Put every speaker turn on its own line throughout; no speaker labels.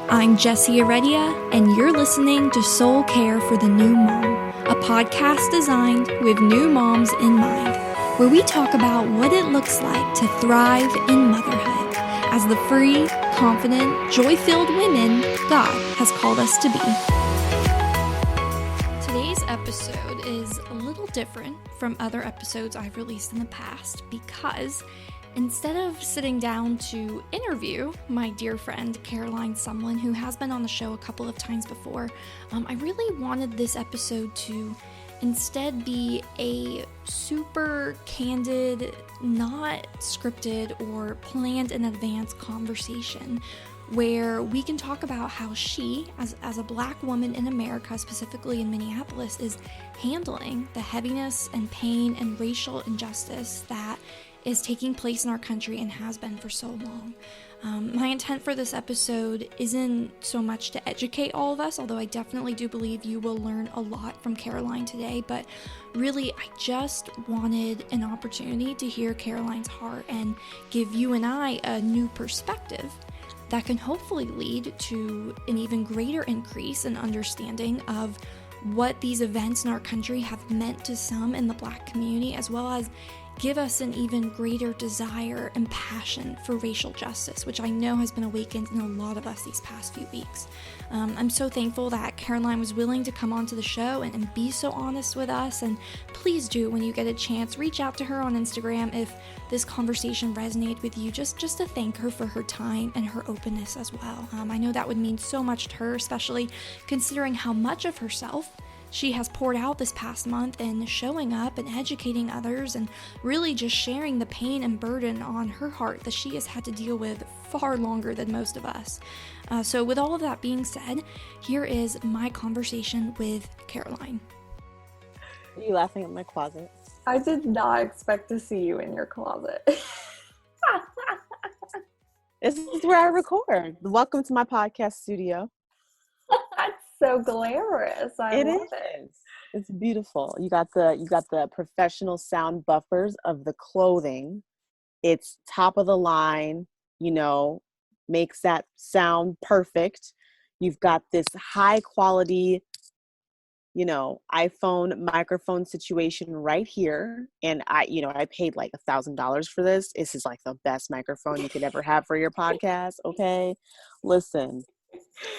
I'm Jessie Heredia, and you're listening to Soul Care for the New Mom, a podcast designed with new moms in mind, where we talk about what it looks like to thrive in motherhood as the free, confident, joy-filled women God has called us to be. Today's episode is a little different from other episodes I've released in the past because instead of sitting down to interview my dear friend Caroline Sumlin, who has been on the show a couple of times before, I really wanted this episode to instead be a super candid, not scripted or planned in advance conversation where we can talk about how she, as a Black woman in America, specifically in Minneapolis, is handling the heaviness and pain and racial injustice that is taking place in our country and has been for so long. My intent for this episode isn't so much to educate all of us, although I definitely do believe you will learn a lot from Caroline today, but really I just wanted an opportunity to hear Caroline's heart and give you and I a new perspective that can hopefully lead to an even greater increase in understanding of what these events in our country have meant to some in the Black community, as well as give us an even greater desire and passion for racial justice, which I know has been awakened in a lot of us these past few weeks. I'm so thankful that Caroline was willing to come onto the show and be so honest with us, and please do, when you get a chance, reach out to her on Instagram if this conversation resonated with you, just to thank her for her time and her openness as well. I know that would mean so much to her, especially considering how much of herself she has poured out this past month in showing up and educating others and really just sharing the pain and burden on her heart that she has had to deal with far longer than most of us. So with all of that being said, here is my conversation with Caroline.
Are you laughing at my closet?
I did not expect to see you in your closet.
This is where I record. Welcome to my podcast studio.
That's so glamorous. I love it.
It's beautiful. You got the professional sound buffers of the clothing. It's top of the line, makes that sound perfect. You've got this high quality, iPhone microphone situation right here. And I paid like $1,000 for this. This is like the best microphone you could ever have for your podcast. Okay. Listen.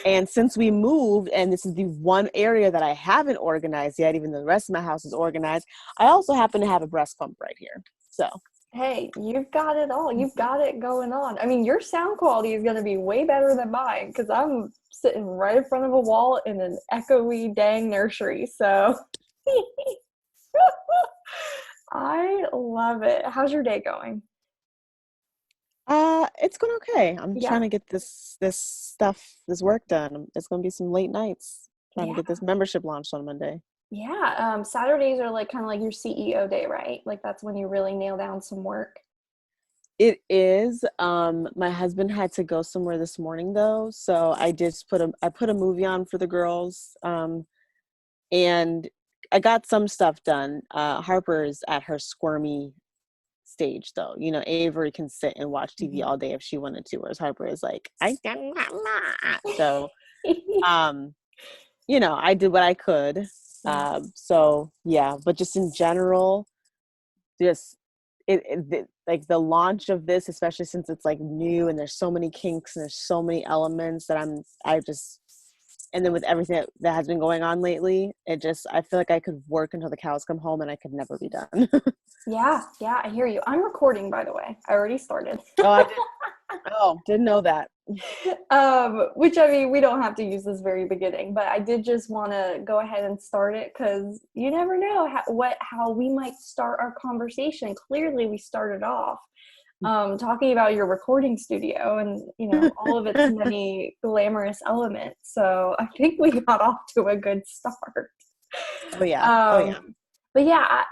And since we moved, and this is the one area that I haven't organized yet, even though the rest of my house is organized, I also happen to have a breast pump right here. So,
hey, you've got it all. You've got it going on. I mean, your sound quality is going to be way better than mine because I'm sitting right in front of a wall in an echoey dang nursery. So, I love it. How's your day going?
it's going okay. I'm trying to get this work done. It's going to be some late nights trying to get this membership launched on Monday.
Yeah. Saturdays are kind of like your CEO day, right? Like that's when you really nail down some work.
It is. My husband had to go somewhere this morning though. So I just put a movie on for the girls. And I got some stuff done. Harper is at her squirmy stage though. Avery can sit and watch TV all day if she wanted to, whereas Harper is like, so I did what I could. So yeah, but just in general, just like the launch of this, especially since it's like new and there's so many kinks and there's so many elements that and then with everything that has been going on lately, I feel like I could work until the cows come home and I could never be done.
Yeah, I hear you. I'm recording, by the way. I already started.
Oh, I did. Oh, didn't know that.
Which, I mean, we don't have to use this very beginning, but I did just want to go ahead and start it because you never know how we might start our conversation. Clearly, we started off talking about your recording studio and, all of its many glamorous elements. So I think we got off to a good start.
Oh, yeah.
But yeah,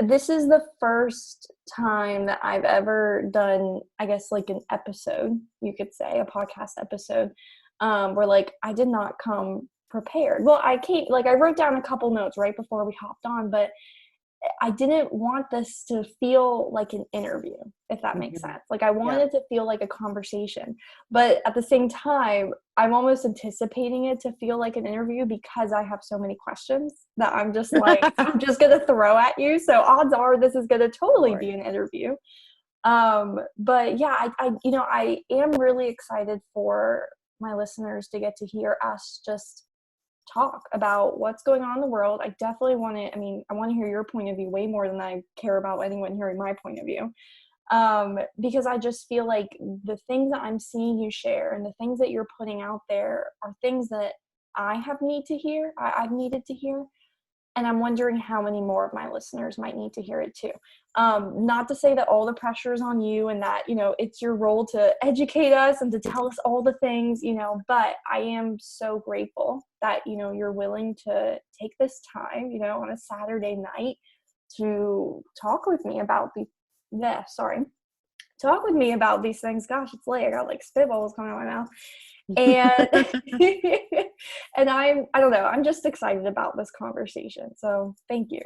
this is the first time that I've ever done, I guess, like an episode, you could say, a podcast episode, where I did not come prepared. Well, I wrote down a couple notes right before we hopped on, but I didn't want this to feel like an interview, if that makes
Mhm.
sense. Like I
Yeah.
wanted it to feel like a conversation, but at the same time, I'm almost anticipating it to feel like an interview because I have so many questions that I'm just like, I'm just going to throw at you. So odds are this is going to totally
Lord.
be an interview. But yeah, I am really excited for my listeners to get to hear us just talk about what's going on in the world. I definitely want to, I want to hear your point of view way more than I care about anyone hearing my point of view. Because I just feel like the things that I'm seeing you share and the things that you're putting out there are things that I've needed to hear. And I'm wondering how many more of my listeners might need to hear it too. Not to say that all the pressure is on you and that, it's your role to educate us and to tell us all the things, but I am so grateful that, you're willing to take this time, on a Saturday night to talk with me about talk with me about these things. Gosh, it's late. I got like spitballs coming out of my mouth. And and I don't know, I'm just excited about this conversation, so thank you.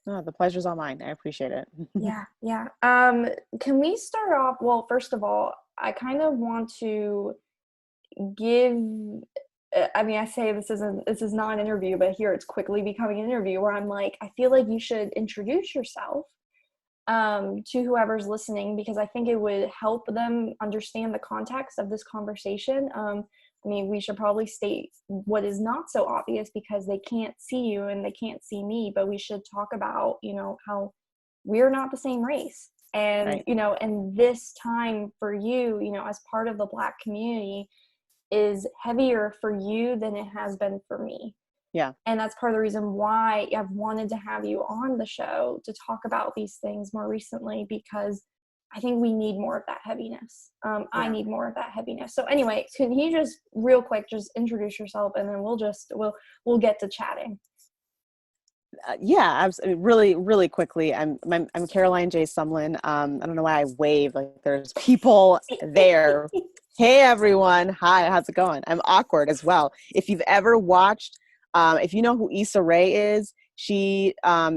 Oh, the pleasure's all mine. I appreciate it.
Yeah. Can we start off, well, first of all, I kind of want to give, I say this is not an interview, but here it's quickly becoming an interview where I'm like, I feel like you should introduce yourself to whoever's listening, because I think it would help them understand the context of this conversation. We should probably state what is not so obvious because they can't see you and they can't see me, but we should talk about, how we're not the same race. And,
Right.
And this time for you, as part of the Black community is heavier for you than it has been for me.
Yeah.
And that's part of the reason why I've wanted to have you on the show to talk about these things more recently, because I think we need more of that heaviness. I need more of that heaviness. So anyway, can you just real quick just introduce yourself, and then we'll get to chatting.
Yeah, really, really quickly. I'm Caroline Sumlin. I don't know why I wave like there's people there. Hey everyone, hi, how's it going? I'm awkward as well. If you've ever watched, if you know who Issa Rae is, she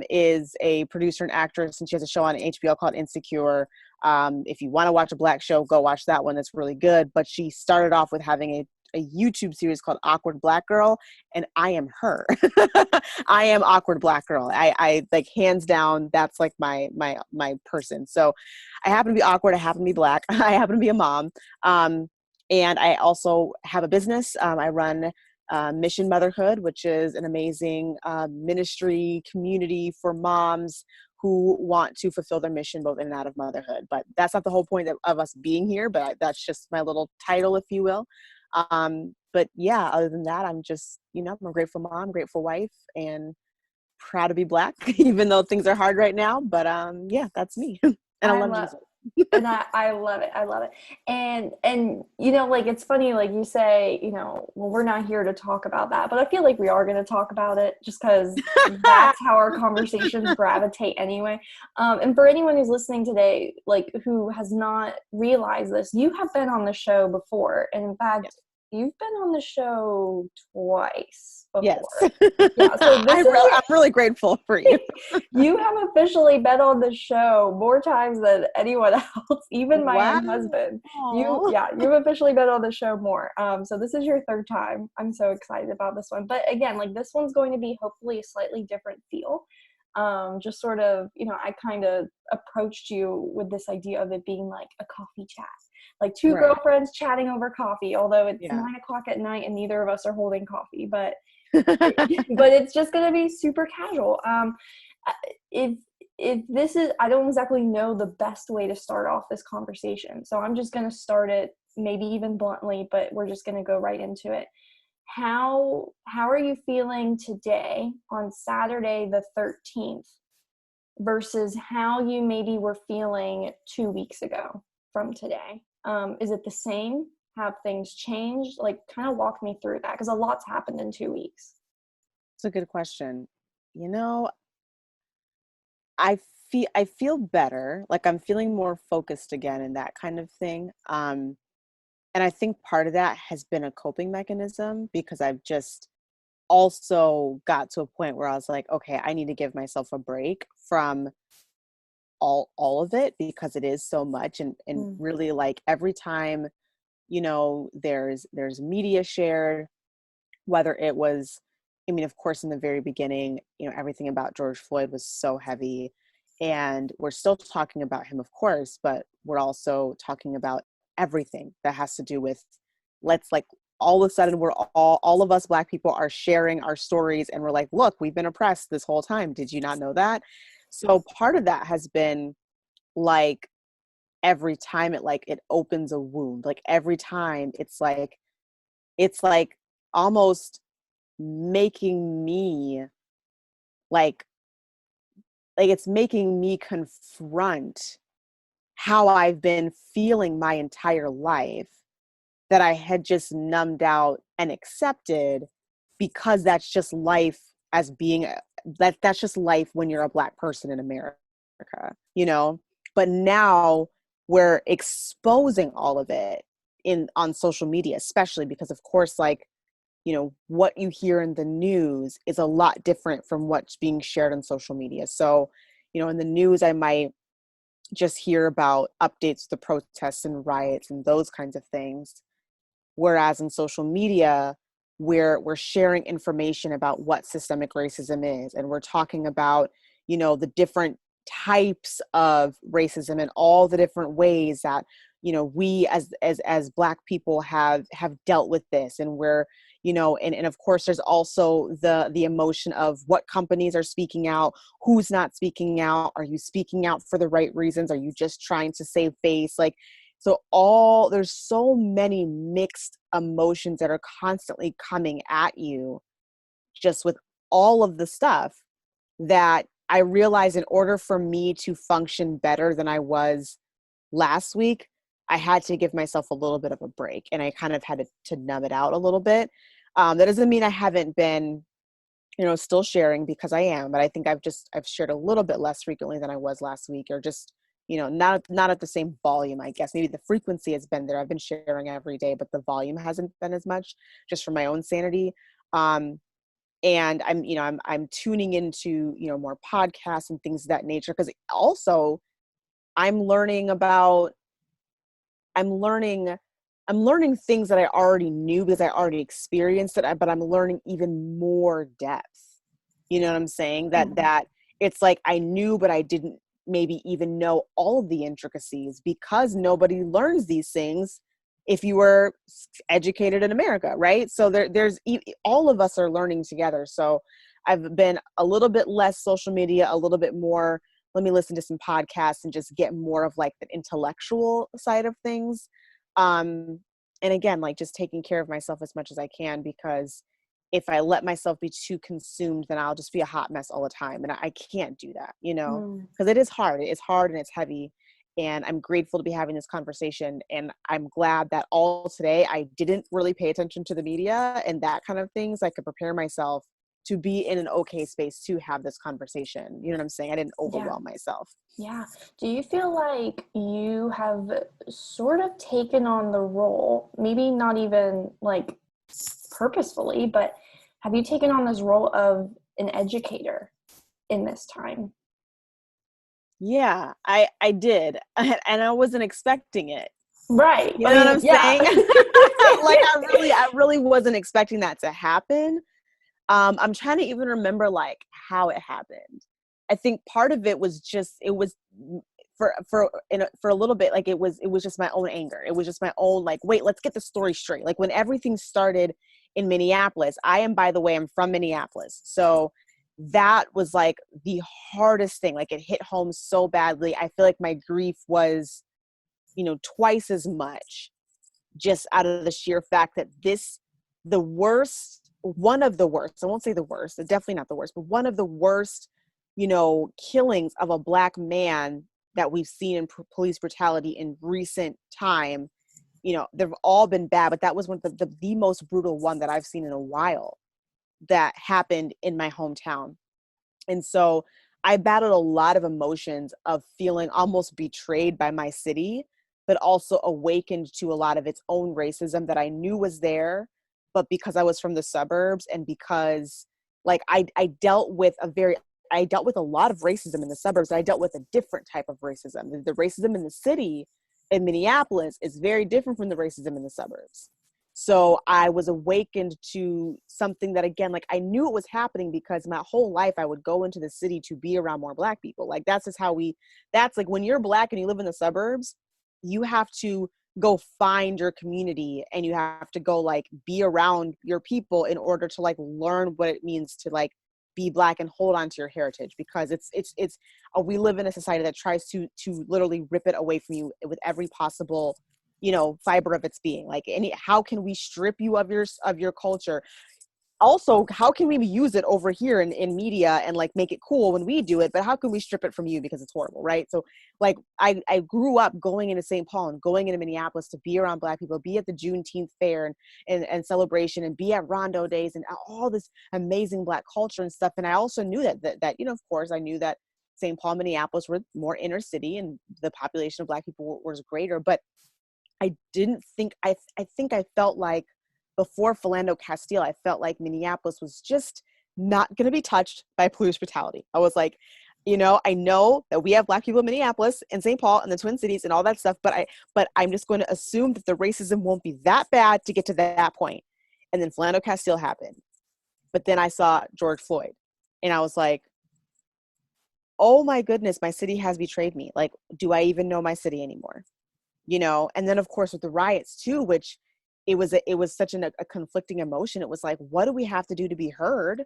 is a producer and actress, and she has a show on HBO called Insecure. If you want to watch a Black show, go watch that one. That's really good. But she started off with having a YouTube series called Awkward Black Girl, and I am her. I am Awkward Black Girl. I like hands down, that's like my person. So I happen to be awkward. I happen to be Black. I happen to be a mom. And I also have a business. I run Mission Motherhood, which is an amazing ministry community for moms who want to fulfill their mission both in and out of motherhood. But that's not the whole point of us being here, but that's just my little title, if you will. But yeah, other than that, I'm just, I'm a grateful mom, grateful wife, and proud to be Black, even though things are hard right now. But yeah, that's me. And I love Jesus.
And I love it. I love it. And like, it's funny, like you say, well, we're not here to talk about that, but I feel like we are going to talk about it just because that's how our conversations gravitate anyway. And for anyone who's listening today, like who has not realized this, you have been on the show before. And in fact, you've been on the show twice before.
Yes.
Yeah. So
I'm really grateful for you.
You have officially been on the show more times than anyone else, even my own husband. You've officially been on the show more. So this is your third time. I'm so excited about this one. But again, like this one's going to be hopefully a slightly different feel. Just sort of, I kind of approached you with this idea of it being like a coffee chat. Like two girlfriends chatting over coffee, although it's 9:00 at night and neither of us are holding coffee, but it's just going to be super casual. If this is, I don't exactly know the best way to start off this conversation, so I'm just going to start it maybe even bluntly, but we're just going to go right into it. How are you feeling today on Saturday the 13th versus how you maybe were feeling 2 weeks ago from today? Is it the same? Have things changed? Like, kind of walk me through that, because a lot's happened in 2 weeks.
It's a good question. I feel better. Like I'm feeling more focused again and that kind of thing. And I think part of that has been a coping mechanism because I've just also got to a point where I was like, okay, I need to give myself a break from all of it, because it is so much. And really, like, every time, there's media shared, whether it was, I mean, of course, in the very beginning, everything about George Floyd was so heavy, and we're still talking about him, of course, but we're also talking about everything that has to do with, let's, like, all of a sudden we're all of us Black people are sharing our stories, and we're like, look, we've been oppressed this whole time. Did you not know that? So part of that has been, like, every time it opens a wound, like every time it's like almost making me like it's making me confront how I've been feeling my entire life, that I had just numbed out and accepted, because that's just life, as being that's just life when you're a Black person in America, you know? But now we're exposing all of it on social media, especially because, of course, like, what you hear in the news is a lot different from what's being shared on social media. So, in the news, I might just hear about updates to protests and riots and those kinds of things. Whereas in social media, we're sharing information about what systemic racism is. And we're talking about, the different types of racism and all the different ways that, we as Black people have dealt with this. And we're, and of course, there's also the emotion of what companies are speaking out, who's not speaking out. Are you speaking out for the right reasons? Are you just trying to save face? Like, so there's so many mixed emotions that are constantly coming at you, just with all of the stuff, that I realized, in order for me to function better than I was last week, I had to give myself a little bit of a break, and I kind of had to numb it out a little bit. That doesn't mean I haven't been, still sharing, because I am, but I think I've shared a little bit less frequently than I was last week, or just, not at the same volume, I guess. Maybe the frequency has been there. I've been sharing every day, but the volume hasn't been as much, just for my own sanity. And I'm tuning into, more podcasts and things of that nature, because also I'm learning I'm learning things that I already knew, because I already experienced it, but I'm learning even more depth. You know what I'm saying? That it's like I knew, but I didn't maybe even know all of the intricacies, because nobody learns these things if you were educated in America, right? So there's all of us are learning together. So I've been a little bit less social media, a little bit more, let me listen to some podcasts and just get more of, like, the intellectual side of things. And again, like, just taking care of myself as much as I can, because if I let myself be too consumed, then I'll just be a hot mess all the time. And I can't do that, because it is hard. It's hard and it's heavy. And I'm grateful to be having this conversation. And I'm glad that all today I didn't really pay attention to the media and that kind of things. I could prepare myself to be in an okay space to have this conversation. You know what I'm saying? I didn't overwhelm myself.
Yeah. Do you feel like you have sort of taken on the role, maybe not even like purposefully, but have you taken on this role of an educator in this time?
Yeah, I did. And I wasn't expecting it.
Right.
You know what I'm saying? Like,
Yeah.
I really wasn't expecting that to happen. I'm trying to even remember, like, how it happened. I think part of it was just, it was for a little bit, like, it was just my own anger. It was just my own, like, wait, let's get the story straight. Like, when everything started in Minneapolis, by the way, I'm from Minneapolis. So that was, like, the hardest thing. Like, it hit home so badly. I feel like my grief was, twice as much, just out of the sheer fact that one of the worst, I won't say the worst, definitely not the worst, but one of the worst, killings of a Black man that we've seen in police brutality in recent time. They've all been bad, but that was one of the most brutal one that I've seen in a while, that happened in my hometown. And so I battled a lot of emotions of feeling almost betrayed by my city, but also awakened to a lot of its own racism that I knew was there, but because I was from the suburbs and because like I dealt with a lot of racism in the suburbs. I dealt with a different type of racism. The racism in the city in Minneapolis is very different from the racism in the suburbs. So I was awakened to something that, again, like I knew it was happening because my whole life I would go into the city to be around more Black people. Like that's just that's like when you're Black and you live in the suburbs, you have to go find your community and you have to go like be around your people in order to like learn what it means to like be Black and hold on to your heritage, because we live in a society that tries to literally rip it away from you with every possible, fiber of its being. Like, how can we strip you of your culture? Also, how can we use it over here in media and like make it cool when we do it, but how can we strip it from you because it's horrible, right? So like I grew up going into St. Paul and going into Minneapolis to be around Black people, be at the Juneteenth fair and celebration, and be at Rondo days and all this amazing Black culture and stuff. And I also knew that of course I knew that St. Paul, Minneapolis were more inner city and the population of Black people was greater, but I didn't think, I think I felt like before Philando Castile, I felt like Minneapolis was just not going to be touched by police brutality. I was like, I know that we have Black people in Minneapolis and St. Paul and the Twin Cities and all that stuff, but I'm just going to assume that the racism won't be that bad to get to that point. And then Philando Castile happened. But then I saw George Floyd and I was like, oh my goodness, my city has betrayed me. Like, do I even know my city anymore? And then of course with the riots too, which it was such a conflicting emotion. It was like, what do we have to do to be heard?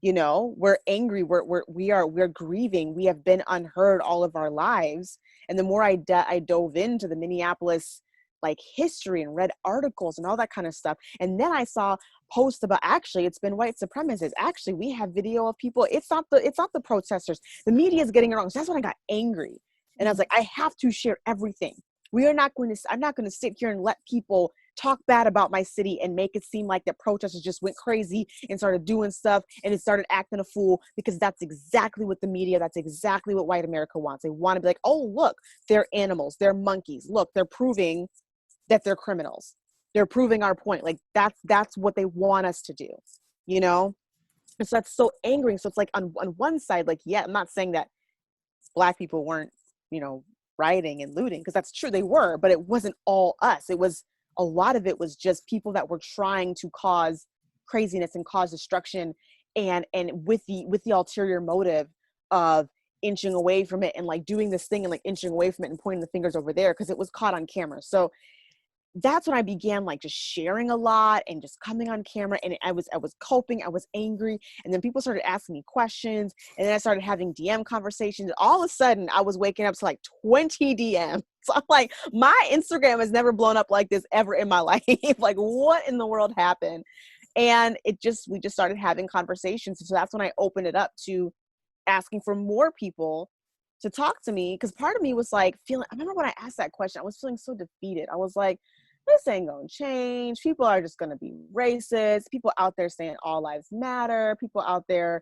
We're angry. We're grieving. We have been unheard all of our lives. And the more I dove into the Minneapolis like history and read articles and all that kind of stuff. And then I saw posts about, actually, it's been white supremacists. Actually, we have video of people. It's not the protesters. The media is getting it wrong. So that's when I got angry. And I was like, I have to share everything. I'm not going to sit here and let people talk bad about my city and make it seem like that protesters just went crazy and started doing stuff and it started acting a fool, because that's exactly what the media, that's exactly what white America wants. They want to be like, oh, look, they're animals, they're monkeys. Look, they're proving that they're criminals. They're proving our point. Like that's what they want us to do, And so that's so angering. So it's like on one side, like, yeah, I'm not saying that Black people weren't, rioting and looting, because that's true, they were, but it wasn't all us. It was, a lot of it was just people that were trying to cause craziness and cause destruction, and with the ulterior motive of inching away from it and like doing this thing and like inching away from it and pointing the fingers over there because it was caught on camera. So that's when I began like just sharing a lot and just coming on camera, and I was coping, I was angry, and then people started asking me questions, and then I started having DM conversations. All of a sudden I was waking up to like 20 DMs. So I'm like, my Instagram has never blown up like this ever in my life. Like, what in the world happened? And we just started having conversations. So that's when I opened it up to asking for more people to talk to me, because part of me was like I remember when I asked that question, I was feeling so defeated. I was like, this ain't gonna change. People are just gonna be racist. People out there saying all lives matter. People out there,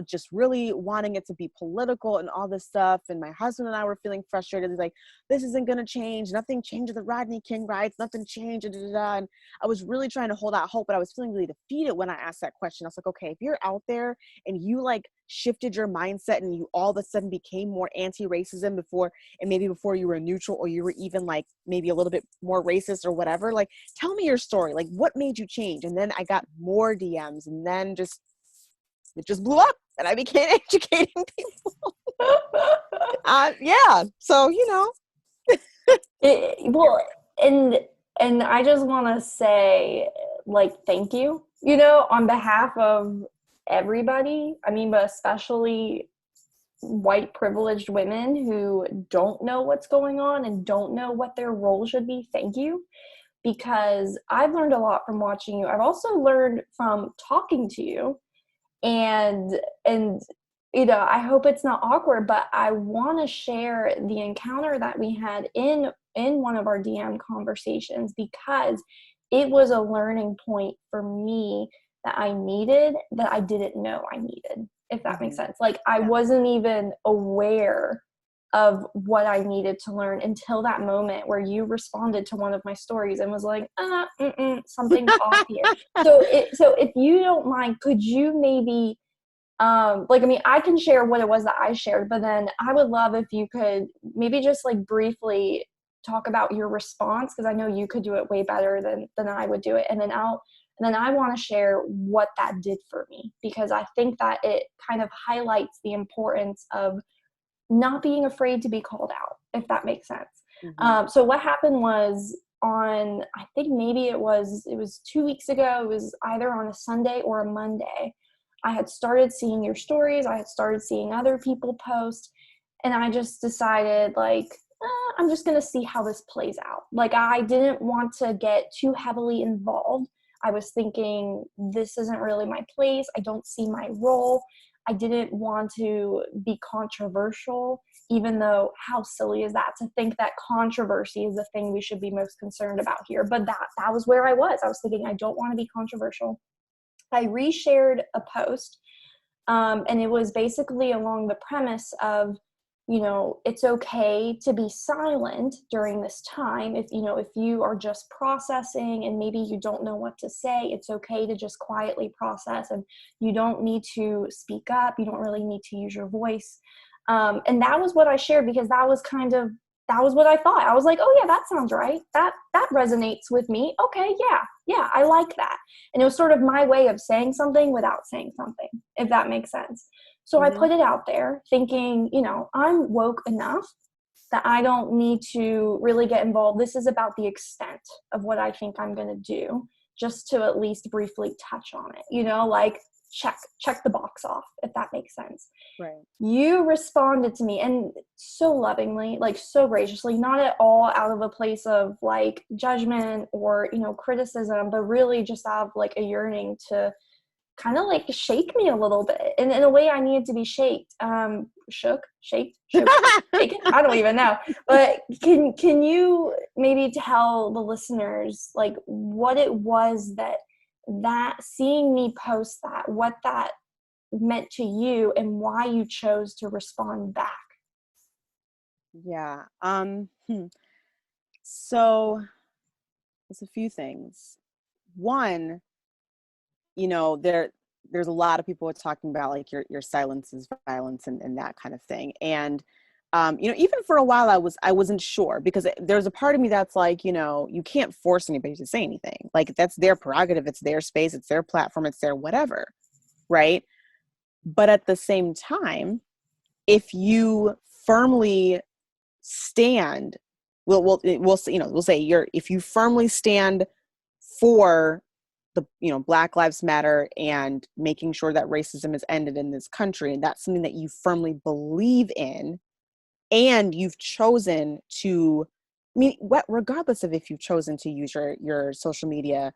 just really wanting it to be political and all this stuff. And my husband and I were feeling frustrated. He's like, this isn't gonna change. Nothing changed with the Rodney King riots. Nothing changed. Da, da, da. And I was really trying to hold out hope, but I was feeling really defeated when I asked that question. I was like, okay, if you're out there and you like shifted your mindset and you all of a sudden became more anti-racism before you were neutral, or you were even like maybe a little bit more racist or whatever, like, tell me your story. Like, what made you change? And then I got more DMs, and then it just blew up and I began educating people. Yeah. So,
Well, and I just want to say, like, thank you, on behalf of everybody. I mean, but especially white privileged women who don't know what's going on and don't know what their role should be. Thank you, because I've learned a lot from watching you. I've also learned from talking to you, and I hope it's not awkward, but I want to share the encounter that we had in one of our DM conversations, because it was a learning point for me that I needed, that I didn't know I needed, if that makes sense. Like, I wasn't even aware of what I needed to learn until that moment where you responded to one of my stories and was like, something's off here. So if you don't mind, could you maybe, I can share what it was that I shared, but then I would love if you could maybe just like briefly talk about your response, because I know you could do it way better than I would do it. And then I want to share what that did for me, because I think that it kind of highlights the importance of not being afraid to be called out, if that makes sense.
Mm-hmm.
So what happened was on, I think maybe it was 2 weeks ago. It was either on a Sunday or a Monday. I had started seeing your stories. I had started seeing other people post, and I just decided like, I'm just going to see how this plays out. Like, I didn't want to get too heavily involved. I was thinking, this isn't really my place. I don't see my role. I didn't want to be controversial, even though how silly is that to think that controversy is the thing we should be most concerned about here. But that was where I was. I was thinking, I don't want to be controversial. I reshared a post, and it was basically along the premise of, it's okay to be silent during this time. If you are just processing and maybe you don't know what to say, it's okay to just quietly process, and you don't need to speak up. You don't really need to use your voice. And that was what I shared, because that was what I thought. I was like, oh yeah, that sounds right. That resonates with me. Okay, yeah, I like that. And it was sort of my way of saying something without saying something, if that makes sense. So I put it out there thinking, I'm woke enough that I don't need to really get involved. This is about the extent of what I think I'm going to do, just to at least briefly touch on it, like check the box off, if that makes sense.
Right.
You responded to me, and so lovingly, like so graciously, not at all out of a place of like judgment or, criticism, but really just out of like a yearning to kind of like shake me a little bit, and in a way I needed to be shaked, shaked, shaken? I don't even know. But can you maybe tell the listeners like what it was that seeing me post that, what that meant to you, and why you chose to respond back?
Yeah. So there's a few things. One, there's a lot of people talking about like your silence is violence and that kind of thing. And even for a while I wasn't sure, because there's a part of me that's like, you can't force anybody to say anything. Like, that's their prerogative, it's their space, it's their platform, it's their whatever, right? But at the same time, if you firmly stand, we'll say if you firmly stand for the Black Lives Matter and making sure that racism is ended in this country, and that's something that you firmly believe in, and you've chosen to, regardless of if you've chosen to use your social media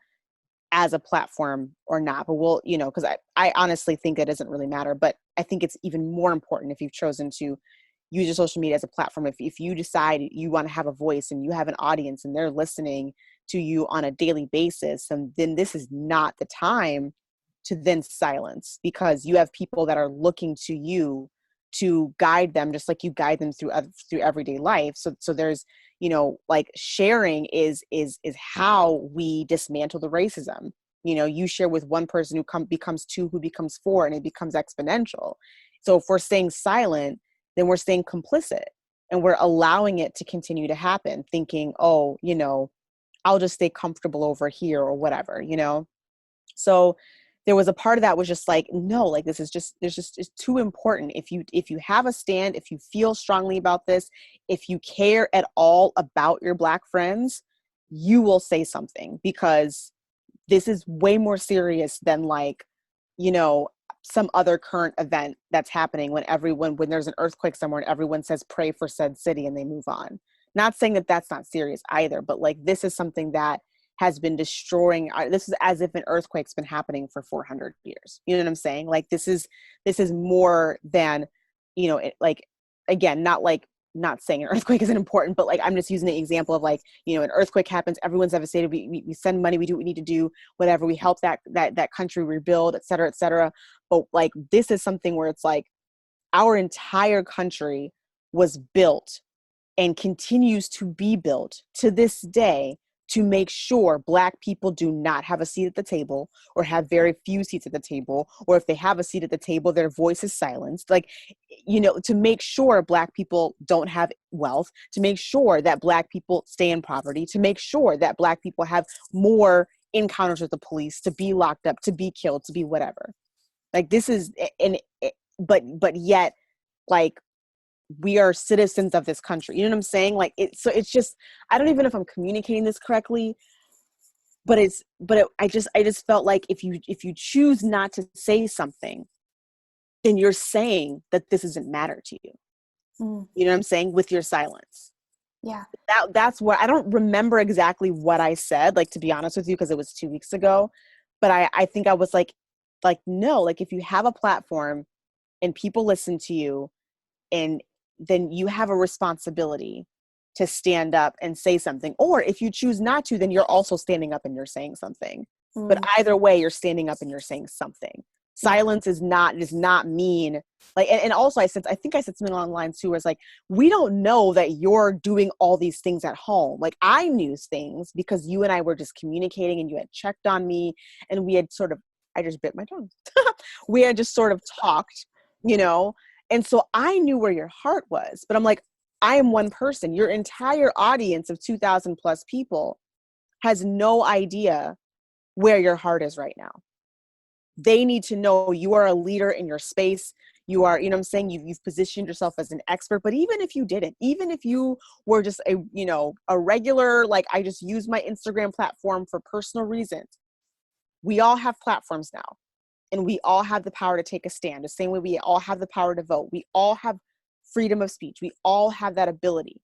as a platform or not, but because I honestly think it doesn't really matter, but I think it's even more important if you've chosen to use your social media as a platform. If you decide you want to have a voice and you have an audience and they're listening to you on a daily basis, and then this is not the time to then silence, because you have people that are looking to you to guide them, just like you guide them through everyday life. So there's, like, sharing is how we dismantle the racism. You share with one person who becomes two, who becomes four, and it becomes exponential. So if we're staying silent, then we're staying complicit, and we're allowing it to continue to happen, thinking, oh, I'll just stay comfortable over here or whatever, So there was a part of that was just like, no, like, it's too important. If you have a stand, if you feel strongly about this, if you care at all about your Black friends, you will say something, because this is way more serious than like, some other current event that's happening when there's an earthquake somewhere and everyone says pray for said city and they move on. Not saying that that's not serious either, but like, this is something that has been destroying. This is as if an earthquake's been happening for 400 years. You know what I'm saying? Like, this is more than, like, again, not saying an earthquake isn't important, but like, I'm just using the example of like, an earthquake happens, everyone's devastated. We send money, we do what we need to do, whatever. We help that country rebuild, et cetera, et cetera. But like, this is something where it's like, our entire country was built and continues to be built to this day to make sure Black people do not have a seat at the table or have very few seats at the table, or if they have a seat at the table, their voice is silenced. Like, you know, to make sure Black people don't have wealth, to make sure that Black people stay in poverty, to make sure that Black people have more encounters with the police, to be locked up, to be killed, to be whatever. Like, this is, but yet, like, we are citizens of this country. You know what I'm saying? Like, so it's just, I don't even know if I'm communicating this correctly, but I just felt like if you choose not to say something, then you're saying that this doesn't matter to you. You know what I'm saying? With your silence.
Yeah.
That's where I don't remember exactly what I said, like, to be honest with you, because it was 2 weeks ago. But I think I was like, no, like, if you have a platform and people listen to you, and then you have a responsibility to stand up and say something. Or if you choose not to, then you're also standing up and you're saying something. But either way, you're standing up and you're saying something. Silence does not mean, like, and also I think I said something along the lines too, where it's like, we don't know that you're doing all these things at home. Like, I knew things because you and I were just communicating, and you had checked on me, and we had sort of, I just bit my tongue. We had just sort of talked, you know? And so I knew where your heart was, but I'm like, I am one person. Your entire audience of 2,000 plus people has no idea where your heart is right now. They need to know you are a leader in your space. You are, you know what I'm saying? You've positioned yourself as an expert, but even if you didn't, even if you were just a regular, like, I just use my Instagram platform for personal reasons. We all have platforms now. And we all have the power to take a stand. The same way we all have the power to vote. We all have freedom of speech. We all have that ability.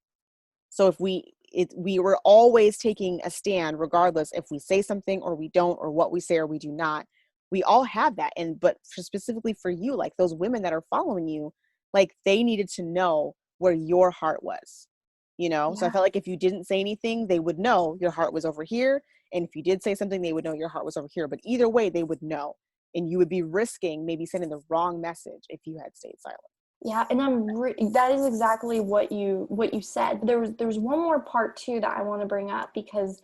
So if we were always taking a stand, regardless if we say something or we don't, or what we say or we do not, we all have that. But specifically for you, like, those women that are following you, like, they needed to know where your heart was, you know? Yeah. So I felt like if you didn't say anything, they would know your heart was over here. And if you did say something, they would know your heart was over here. But either way, they would know. And you would be risking maybe sending the wrong message if you had stayed silent.
Yeah, and that is exactly what you said. There's one more part too that I want to bring up, because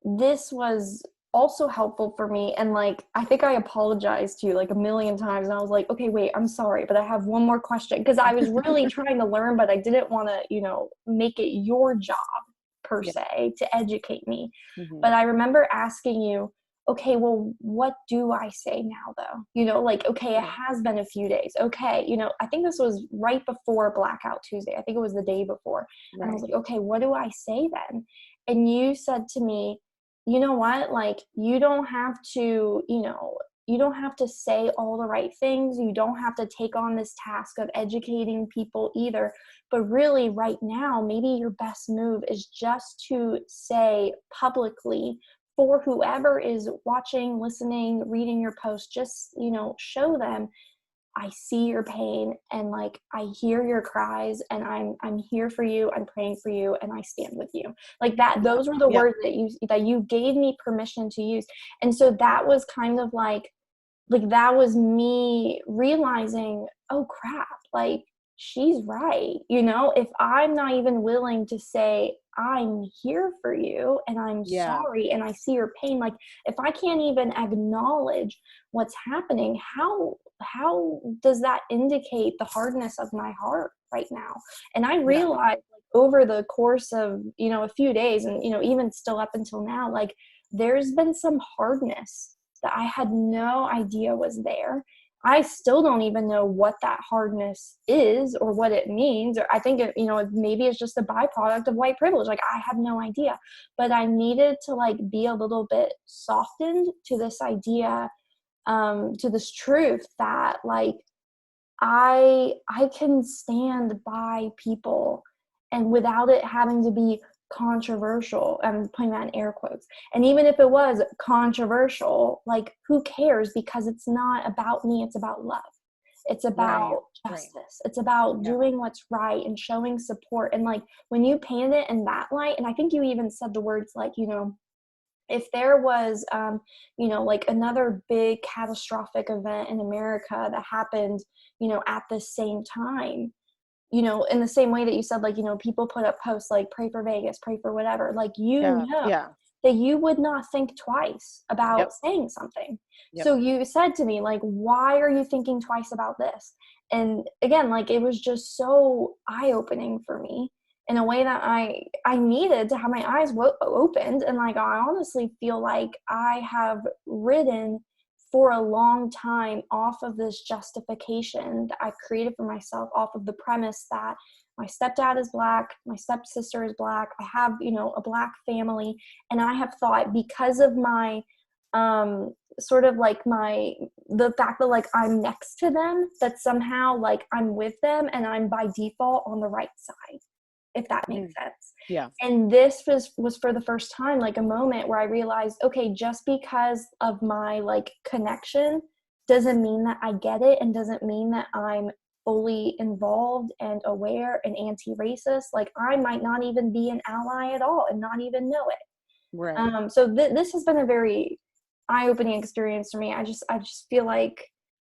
this was also helpful for me, and like, I think I apologized to you like a million times, and I was like, okay, wait, I'm sorry, but I have one more question, because I was really trying to learn, but I didn't want to, make it your job per se to educate me. But I remember asking you, okay, well, what do I say now though? Like, okay, it has been a few days. Okay. I think this was right before Blackout Tuesday. I think it was the day before. Right. And I was like, okay, what do I say then? And you said to me, you know what? Like, you don't have to, you don't have to say all the right things. You don't have to take on this task of educating people either. But really right now, maybe your best move is just to say publicly, for whoever is watching, listening, reading your post, just, show them, I see your pain, and like, I hear your cries, and I'm here for you, I'm praying for you, and I stand with you. Like that, those were the words that you gave me permission to use. And so that was kind of like that was me realizing, oh crap, like, she's right. If I'm not even willing to say, I'm here for you, and I'm sorry, and I see your pain, like, if I can't even acknowledge what's happening, how does that indicate the hardness of my heart right now? And I realized, like, over the course of, a few days, and, even still up until now, like, there's been some hardness that I had no idea was there. I still don't even know what that hardness is or what it means. Or I think it, maybe it's just a byproduct of white privilege. Like, I have no idea, but I needed to like be a little bit softened to this idea, to this truth that like, I can stand by people, and without it having to be controversial. I'm putting that in air quotes. And even if it was controversial, like, who cares? Because it's not about me. It's about love. It's about justice. It's about doing what's right and showing support. And like, when you paint it in that light, and I think you even said the words like, if there was, like another big catastrophic event in America that happened, at the same time, you know, in the same way that you said, like, you know, people put up posts like pray for Vegas, pray for whatever, like, you
Yeah.
know
Yeah.
that you would not think twice about
Yep.
saying something.
Yep.
So you said to me, like, why are you thinking twice about this? And again, like, it was just so eye-opening for me in a way that I needed to have my eyes opened. And like, I honestly feel like I have ridden for a long time off of this justification that I created for myself, off of the premise that my stepdad is Black, my stepsister is Black, I have, you know, a Black family. And I have thought, because of my sort of like the fact that like I'm next to them, that somehow like I'm with them and I'm by default on the right side, if that makes sense.
Yeah.
And this was for the first time like a moment where I realized, okay, just because of my like connection doesn't mean that I get it, and doesn't mean that I'm fully involved and aware and anti-racist. Like, I might not even be an ally at all and not even know it.
Right.
So this has been a very eye-opening experience for me. I just feel like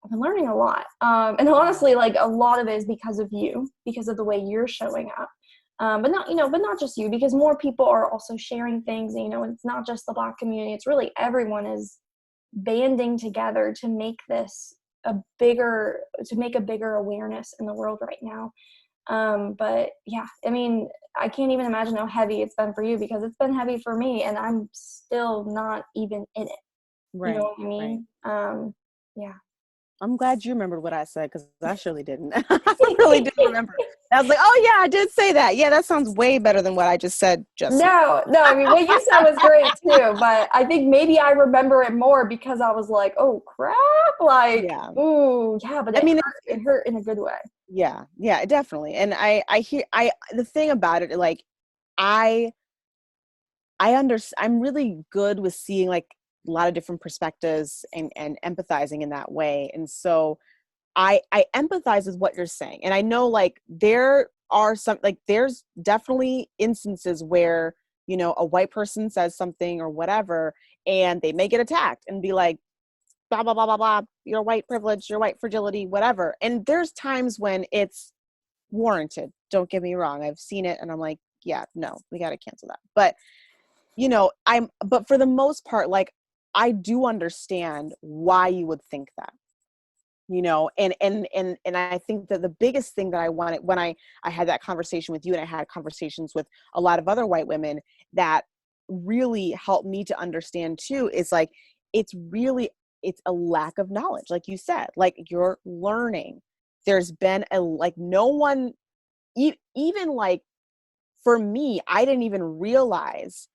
I've been learning a lot. And honestly, like, a lot of it is because of you, because of the way you're showing up. But not just you, because more people are also sharing things. And, you know, it's not just the Black community. It's really everyone is banding together to make this a bigger awareness in the world right now. But yeah, I mean, I can't even imagine how heavy it's been for you, because it's been heavy for me and I'm still not even in it.
Right.
You know what I mean?
Right.
Yeah.
I'm glad you remembered what I said, because I surely didn't. I really didn't remember. I was like, oh yeah, I did say that. Yeah, that sounds way better than what I just said just now.
No, I mean, what you said was great too, but I think maybe I remember it more because I was like, oh crap, like,
Yeah.
ooh, yeah, but
I mean,
it hurt in a good way.
yeah, definitely. And the thing about it, like, I'm really good with seeing like a lot of different perspectives and empathizing in that way. And so I empathize with what you're saying. And I know like there are there's definitely instances where, you know, a white person says something or whatever, and they may get attacked and be like, blah, blah, blah, blah, blah, your white privilege, your white fragility, whatever. And there's times when it's warranted. Don't get me wrong. I've seen it and I'm like, yeah, no, we got to cancel that. But, you know, but for the most part, like, I do understand why you would think that, you know, and I think that the biggest thing that I wanted when I had that conversation with you, and I had conversations with a lot of other white women, that really helped me to understand too, is like, it's a lack of knowledge. Like you said, like, you're learning. There's been like, no one, even like, for me, I didn't even realize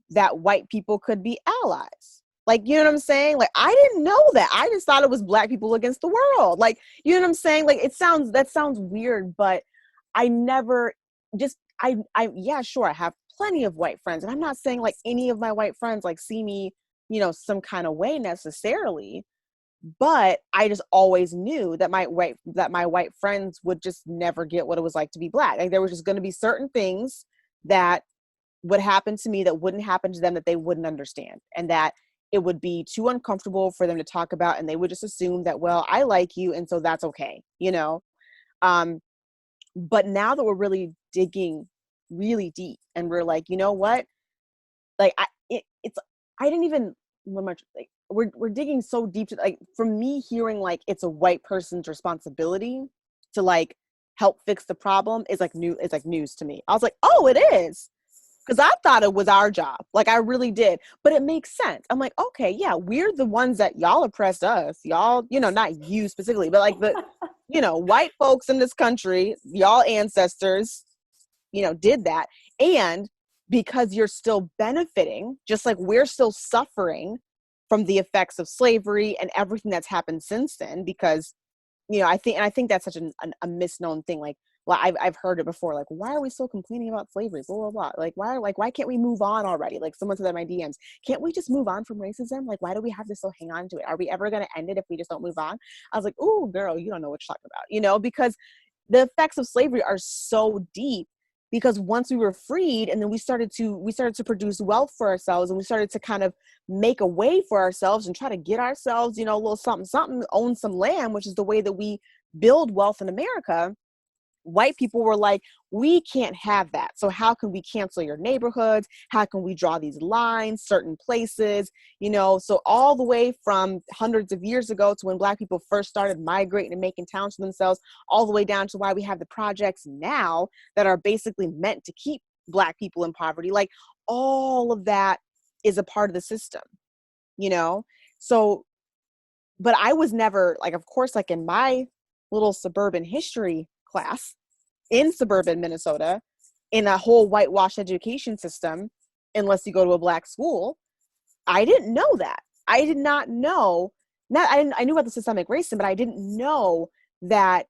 that white people could be allies. Like, you know what I'm saying? Like, I didn't know that. I just thought it was Black people against the world. Like, you know what I'm saying? Like, that sounds weird, but I never yeah, sure, I have plenty of white friends. And I'm not saying like any of my white friends like see me, you know, some kind of way necessarily, but I just always knew that my white friends would just never get what it was like to be Black. Like, there was just going to be certain things that would happen to me that wouldn't happen to them, that they wouldn't understand, and that it would be too uncomfortable for them to talk about, and they would just assume that, well, I like you, and so that's okay, you know. But now that we're really digging really deep, and we're like, you know what, like, I didn't even much, like, we're digging so deep to, like, for me, hearing like it's a white person's responsibility to like help fix the problem is like news to me. I was like, oh, it is. Because I thought it was our job. Like, I really did. But it makes sense. I'm like, okay, yeah, we're the ones that y'all oppressed us. Y'all, you know, not you specifically, but like the, you know, white folks in this country, y'all ancestors, you know, did that. And because you're still benefiting, just like we're still suffering from the effects of slavery and everything that's happened since then, because, you know, I think that's such a misknown thing. Like, well, I've heard it before. Like, why are we still complaining about slavery? Blah, blah, blah. Like, why can't we move on already? Like, someone said that in my DMs, can't we just move on from racism? Like, why do we have to still hang on to it? Are we ever going to end it if we just don't move on? I was like, oh, girl, you don't know what you're talking about, you know, because the effects of slavery are so deep. Because once we were freed, and then we started to produce wealth for ourselves, and we started to kind of make a way for ourselves and try to get ourselves, you know, a little something, own some land, which is the way that we build wealth in America. white people were like, we can't have that. So how can we cancel your neighborhoods? How can we draw these lines, certain places, so all the way from hundreds of years ago to when Black people first started migrating and making towns for themselves, all the way down to why we have the projects now that are basically meant to keep Black people in poverty. Like, all of that is a part of the system, So, but I was never, like, of course, like in my little suburban history class in suburban Minnesota, in a whole whitewashed education system, unless you go to a Black school, I didn't know that. I did not know, I knew about the systemic racism, but I didn't know that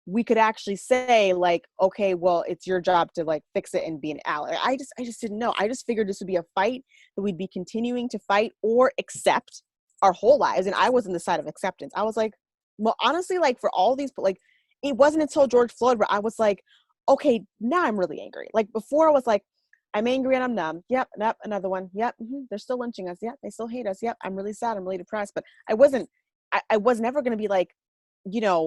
we could actually say, like, okay, well, it's your job to like fix it and be an ally. I just didn't know. I just figured this would be a fight that we'd be continuing to fight or accept our whole lives. And I was on the side of acceptance. I was like, well, honestly, like, for all these, like, it wasn't until George Floyd where I was like, okay, now I'm really angry. Like, before I was like, I'm angry and I'm numb. Yep, another one. Yep, they're still lynching us. Yep, they still hate us. Yep, I'm really sad. I'm really depressed. But I was never going to be like,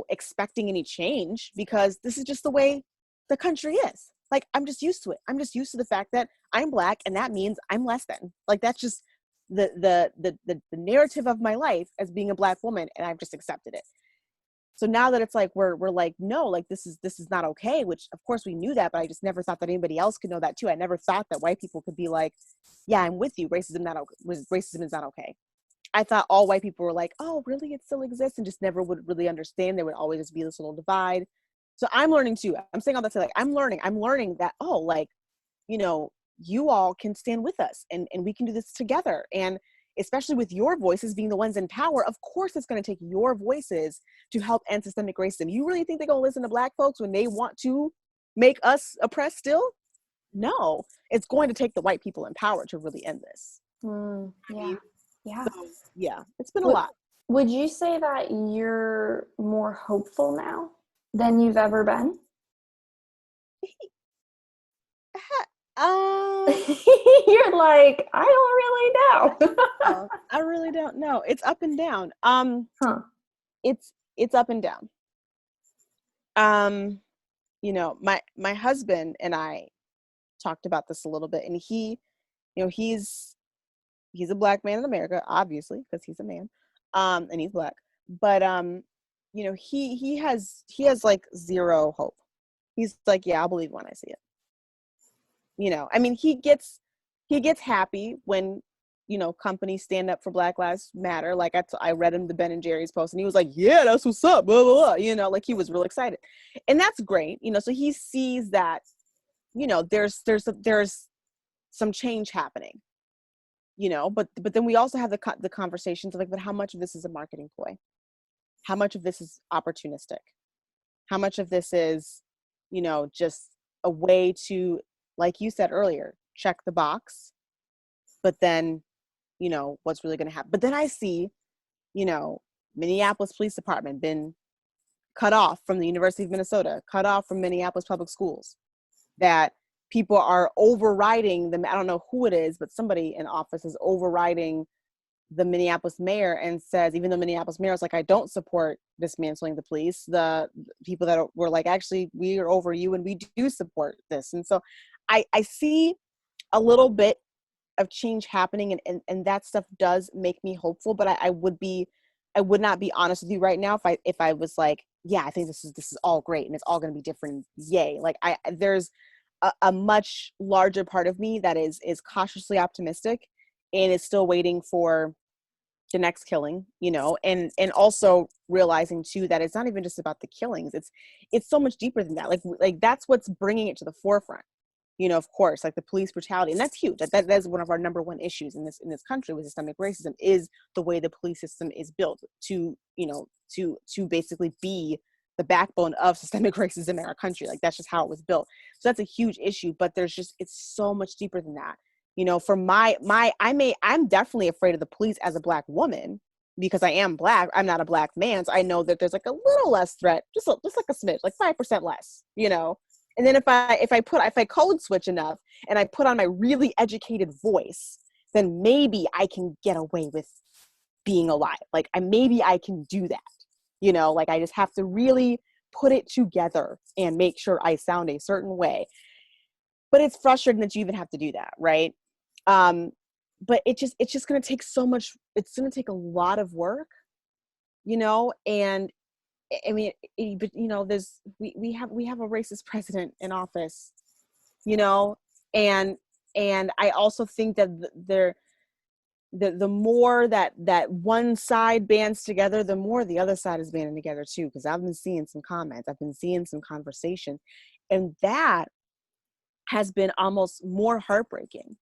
expecting any change, because this is just the way the country is. Like, I'm just used to it. I'm just used to the fact that I'm Black, and that means I'm less than. Like, that's just the narrative of my life as being a Black woman, and I've just accepted it. So now that it's like we're like, no, like, this is not okay, which of course we knew that, but I just never thought that anybody else could know that too. I never thought that white people could be like, yeah, I'm with you. Racism is not okay. I thought all white people were like, oh, really? It still exists, and just never would really understand. There would always just be this little divide. So I'm learning too. I'm saying all that to, like, I'm learning that, oh, like, you all can stand with us, and we can do this together. And especially with your voices being the ones in power, of course it's going to take your voices to help end systemic racism. You really think they're going to listen to Black folks when they want to make us oppressed still? No, it's going to take the white people in power to really end this.
Yeah. Yeah.
So, yeah, it's been a lot.
Would you say that you're more hopeful now than you've ever been? You're like, I don't really know.
I really don't know. It's up and down. It's up and down. My husband and I talked about this a little bit, and he, he's a Black man in America, obviously, because he's a man, and he's Black. But he has like zero hope. He's like, yeah, I'll believe when I see it. I mean, he gets happy when companies stand up for Black Lives Matter. Like, I read him the Ben and Jerry's post, and he was like, yeah, that's what's up, blah blah blah. Like, he was real excited, and that's great. So he sees that there's some change happening. But then we also have the conversations of like, but how much of this is a marketing ploy? How much of this is opportunistic? How much of this is, just a way to, like you said earlier, check the box, but then, what's really going to happen? But then I see, Minneapolis Police Department been cut off from the University of Minnesota, cut off from Minneapolis Public Schools, that people are overriding them. I don't know who it is, but somebody in office is overriding the Minneapolis mayor and says, even though Minneapolis mayor is like, I don't support dismantling the police, the people that were like, actually, we are over you and we do support this. And so I see a little bit of change happening, and that stuff does make me hopeful, but I would not be honest with you right now if I was like, yeah, I think this is all great and it's all going to be different. Yay. Like, there's a much larger part of me that is cautiously optimistic and is still waiting for the next killing, and also realizing too that it's not even just about the killings. It's so much deeper than that. Like that's what's bringing it to the forefront. Of course, like the police brutality, and that's huge. That is one of our number one issues in this country with systemic racism, is the way the police system is built to basically be the backbone of systemic racism in our country. Like, that's just how it was built. So that's a huge issue, but it's so much deeper than that. For I'm definitely afraid of the police as a Black woman, because I am Black. I'm not a Black man. So I know that there's like a little less threat, just like a smidge, like 5% less, And then if I code switch enough and I put on my really educated voice, then maybe I can get away with being alive. Like, maybe I can do that. Like, I just have to really put it together and make sure I sound a certain way. But it's frustrating that you even have to do that, right? But it's just going to take so much. It's going to take a lot of work, and I mean, but there's we have a racist president in office, and I also think that the more that one side bands together, the more the other side is banding together too. Because I've been seeing some comments, I've been seeing some conversation, and that has been almost more heartbreaking.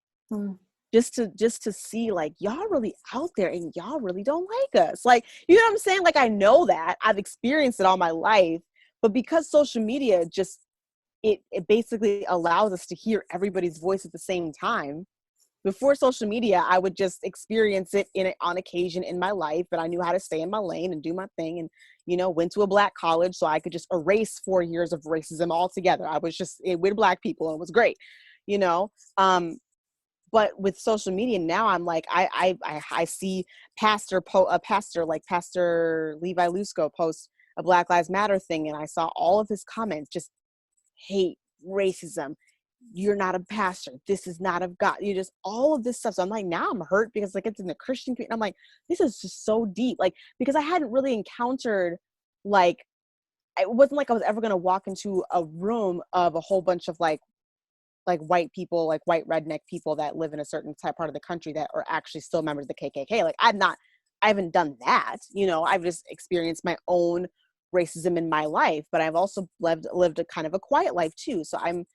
Just to see, like, y'all really out there and y'all really don't like us. Like, you know what I'm saying? Like, I know that I've experienced it all my life, but because social media just, it basically allows us to hear everybody's voice at the same time. Before social media, I would just experience it on occasion in my life, but I knew how to stay in my lane and do my thing, and, went to a Black college, so I could just erase 4 years of racism altogether. I was just with Black people, and it was great, But with social media now, I'm like, I see Pastor Levi Lusko post a Black Lives Matter thing, and I saw all of his comments just hate, racism. You're not a pastor. This is not of God. You just all of this stuff. So I'm like, now I'm hurt because like it's in the Christian community. I'm like, this is just so deep. Like, because I hadn't really encountered, like, it wasn't like I was ever gonna walk into a room of a whole bunch of like white people, like white redneck people that live in a certain type part of the country that are actually still members of the KKK. Like, I haven't done that. I've just experienced my own racism in my life, but I've also lived a kind of a quiet life too. So I'm,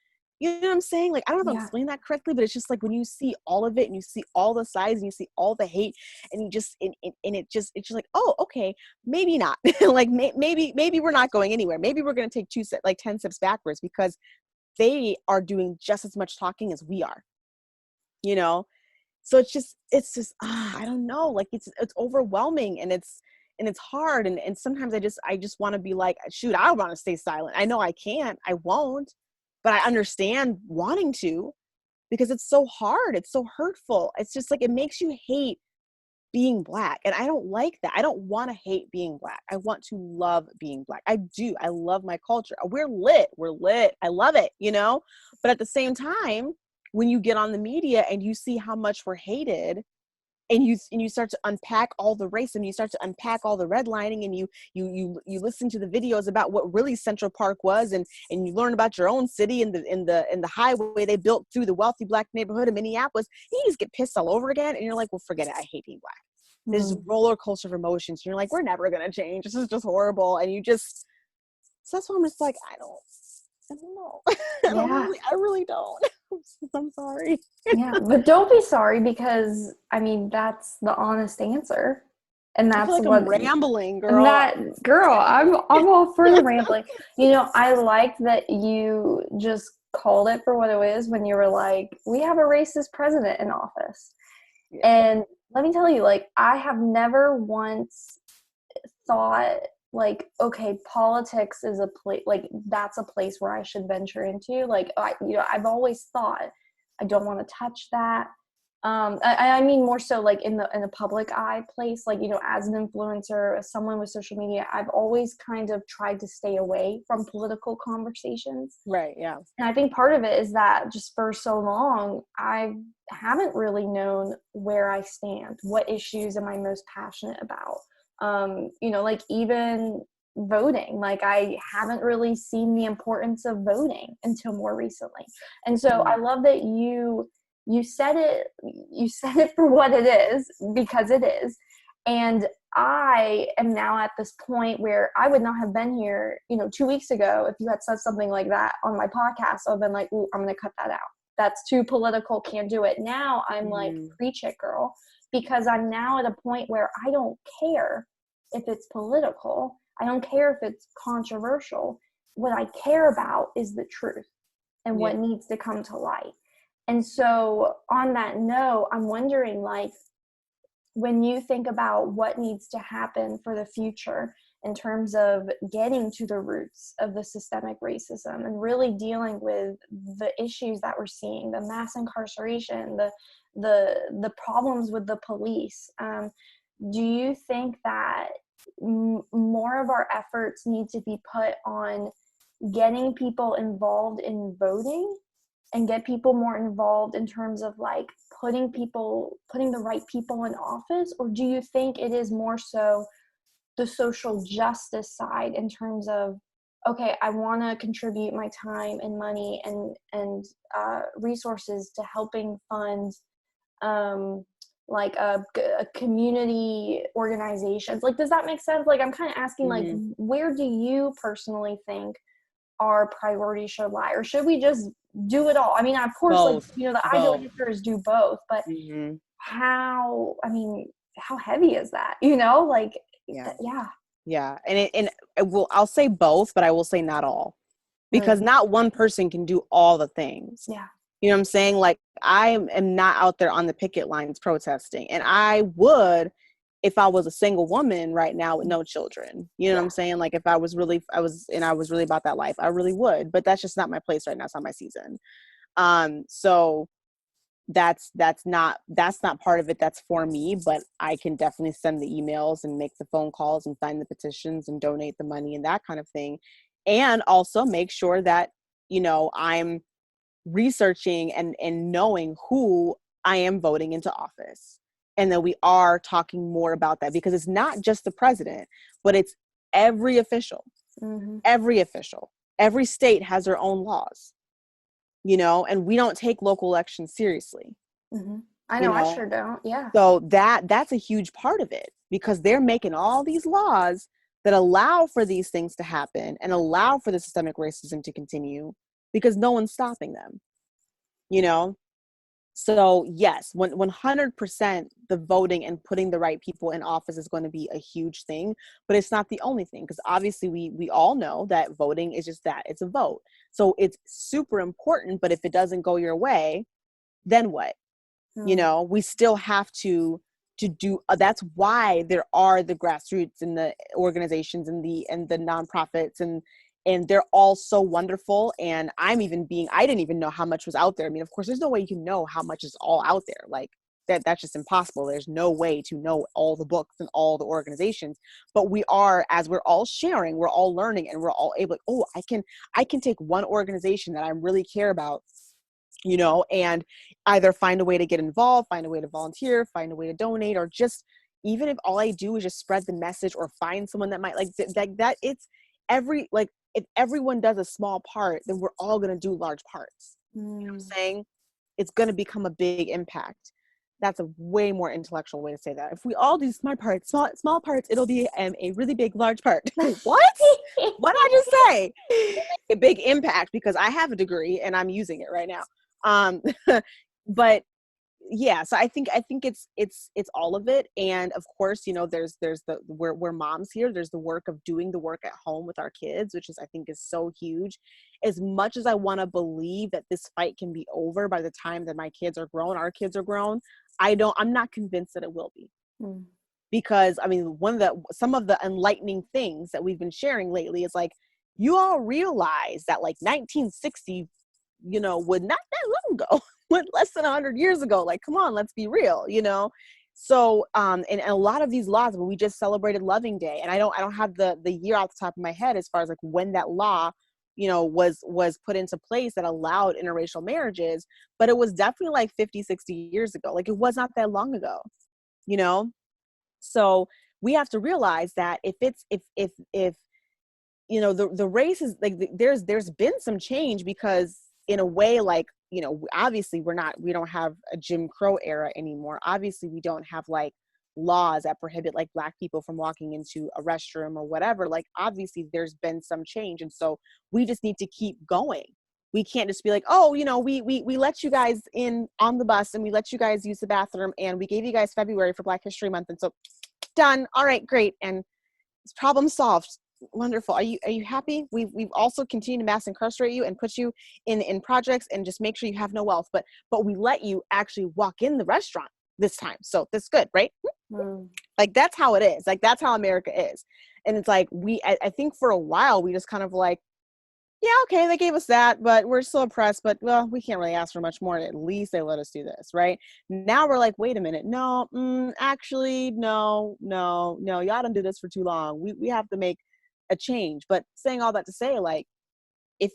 what I'm saying? Like, I don't know if I'm explaining that correctly, but it's just like when you see all of it and you see all the sides and you see all the hate and you just, and it's just like, oh, okay, maybe not. Like, maybe we're not going anywhere. Maybe we're going to take 10 steps backwards because they are doing just as much talking as we are, so it's just I don't know, like it's overwhelming, and it's hard, and sometimes I just want to be like, shoot, I want to stay silent. I know I can't, I won't, but I understand wanting to, because it's so hard, it's so hurtful. It's just like, it makes you hate being Black, and I don't like that. I don't want to hate being Black. I want to love being Black. I do. I love my culture. We're lit. I love it, but at the same time, when you get on the media and you see how much we're hated, and you start to unpack all the race, and you start to unpack all the redlining, and you listen to the videos about what really Central Park was, and you learn about your own city and the highway they built through the wealthy Black neighborhood of Minneapolis, you just get pissed all over again, and you're like, well, forget it, I hate being Black. There's a roller coaster of emotions, and you're like, we're never gonna change, this is just horrible, and so that's why I'm just like, I don't know. I really don't. I'm sorry.
Yeah, but don't be sorry, because I mean, that's the honest answer, and
I
that's
feel like
what
I'm rambling, girl.
And that girl, I'm all for the rambling. I like that you just called it for what it is when you were like, we have a racist president in office. Yeah. And let me tell you, like, I have never once thought, like, okay, politics is a place, like, that's a place where I should venture into. Like, I've always thought, I don't want to touch that. I mean more so like in the public eye place, like, as an influencer, as someone with social media, I've always kind of tried to stay away from political conversations.
Right, yeah.
And I think part of it is that just for so long, I haven't really known where I stand. What issues am I most passionate about? Like even voting, like I haven't really seen the importance of voting until more recently. And so I love that you said it for what it is, because it is. And I am now at this point where I would not have been here, 2 weeks ago, if you had said something like that on my podcast. I would have been like, ooh, I'm going to cut that out. That's too political. Can't do it. Now I'm like, preach it, girl, because I'm now at a point where I don't care if it's political. I don't care if it's controversial. What I care about is the truth and what needs to come to light. And so on that note, I'm wondering, like, when you think about what needs to happen for the future in terms of getting to the roots of the systemic racism and really dealing with the issues that we're seeing, the mass incarceration, the problems with the police, do you think that more of our efforts need to be put on getting people involved in voting and get people more involved in terms of like putting the right people in office? Or do you think it is more so the social justice side in terms of, okay, I want to contribute my time and money and resources to helping fund like a community organizations? Like, does that make sense? Like, I'm kind of asking, like, where do you personally think our priorities should lie, or should we just do it all? I mean, of course,
Both.
like, the ideal answer is do both, but
Mm-hmm.
how heavy is that? Like,
Yeah.
yeah.
Yeah. I'll say both, but I will say not all, because not one person can do all the things.
Yeah.
You know what I'm saying? Like, I am not out there on the picket lines protesting, and I would if I was a single woman right now with no children. You know what I'm saying? Like, if I was really about that life, I really would, but that's just not my place right now. It's not my season. So that's not part of it. That's for me, but I can definitely send the emails and make the phone calls and sign the petitions and donate the money and that kind of thing. And also make sure that, I'm researching and knowing who I am voting into office. And that we are talking more about that, because it's not just the president, but it's every official. Every official. Every state has their own laws, and we don't take local elections seriously.
I know, I sure don't. Yeah.
So that's a huge part of it, because they're making all these laws that allow for these things to happen and allow for the systemic racism to continue, because no one's stopping them, So yes, 100% the voting and putting the right people in office is going to be a huge thing, but it's not the only thing, because obviously we all know that voting is just that, it's a vote. So it's super important, but if it doesn't go your way, then what? We still have to do, that's why there are the grassroots and the organizations and the nonprofits, and they're all so wonderful. And I didn't even know how much was out there. I mean, of course, there's no way you can know how much is all out there. Like, that's just impossible. There's no way to know all the books and all the organizations, but as we're all sharing, we're all learning, and we're all able, I can take one organization that I really care about, and either find a way to get involved, find a way to volunteer, find a way to donate, or just, even if all I do is just spread the message or find someone that might like that. It's if everyone does a small part, then we're all going to do large parts. You know what I'm saying? It's going to become a big impact. That's a way more intellectual way to say that. If we all do small parts, it'll be a really big, large part. What? What did I just say? A big impact, because I have a degree and I'm using it right now. But yeah, so I think it's all of it. And of course, there's the we're moms here. There's the work of doing the work at home with our kids, which I think is so huge. As much as I want to believe that this fight can be over by the time that my kids are grown, our kids are grown, I'm not convinced that it will be. Because I mean, some of the enlightening things that we've been sharing lately is like, you all realize that like 1960, would not that long ago, went less than 100 years ago. Like, come on, let's be real, So, and a lot of these laws, we just celebrated Loving Day, and I don't have the year off the top of my head as far as like when that law, was put into place that allowed interracial marriages, but it was definitely like 50, 60 years ago. Like, it was not that long ago, So we have to realize that if the race is like, there's been some change, because in a way, like, obviously we don't have a Jim Crow era anymore. Obviously we don't have like laws that prohibit like Black people from walking into a restroom or whatever. Like, obviously there's been some change. And so we just need to keep going. We can't just be like, oh, we let you guys in on the bus, and we let you guys use the bathroom, and we gave you guys February for Black History Month. And so done. All right, great. And it's problem solved. Wonderful. Are you happy? We've also continued to mass incarcerate you and put you in projects and just make sure you have no wealth. But we let you actually walk in the restaurant this time. So that's good, right? Like, that's how it is. Like, that's how America is. And it's like, I think for a while we just kind of like yeah, okay, they gave us that, but we're still oppressed, but well, we can't really ask for much more. At least they let us do this, right? Now we're like, wait a minute, no, actually, no, y'all done do this for too long. We have to make a change. But saying all that to say, like, if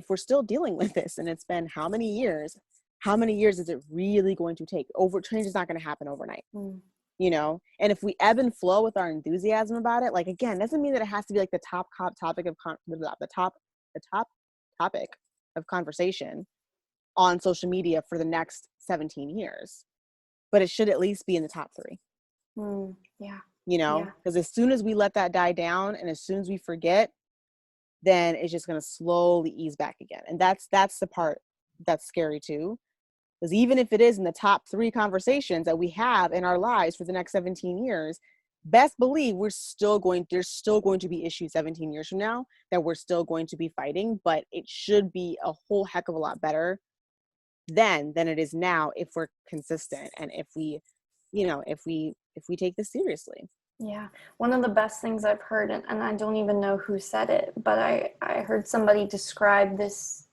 we're still dealing with this and it's been how many years is it really going to take? Change is not going to happen overnight. And if we ebb and flow with our enthusiasm about it, like, again, doesn't mean that it has to be like the top topic of the top topic of conversation on social media for the next 17 years, but it should at least be in the top 3.
Yeah.
Because as soon as we let that die down and as soon as we forget, then it's just going to slowly ease back again. And that's the part that's scary too. Because even if it is in the top 3 conversations that we have in our lives for the next 17 years, best believe there's still going to be issues 17 years from now that we're still going to be fighting, but it should be a whole heck of a lot better then than it is now if we're consistent and if we take this seriously.
Yeah. One of the best things I've heard, and I don't even know who said it, but I heard somebody describe this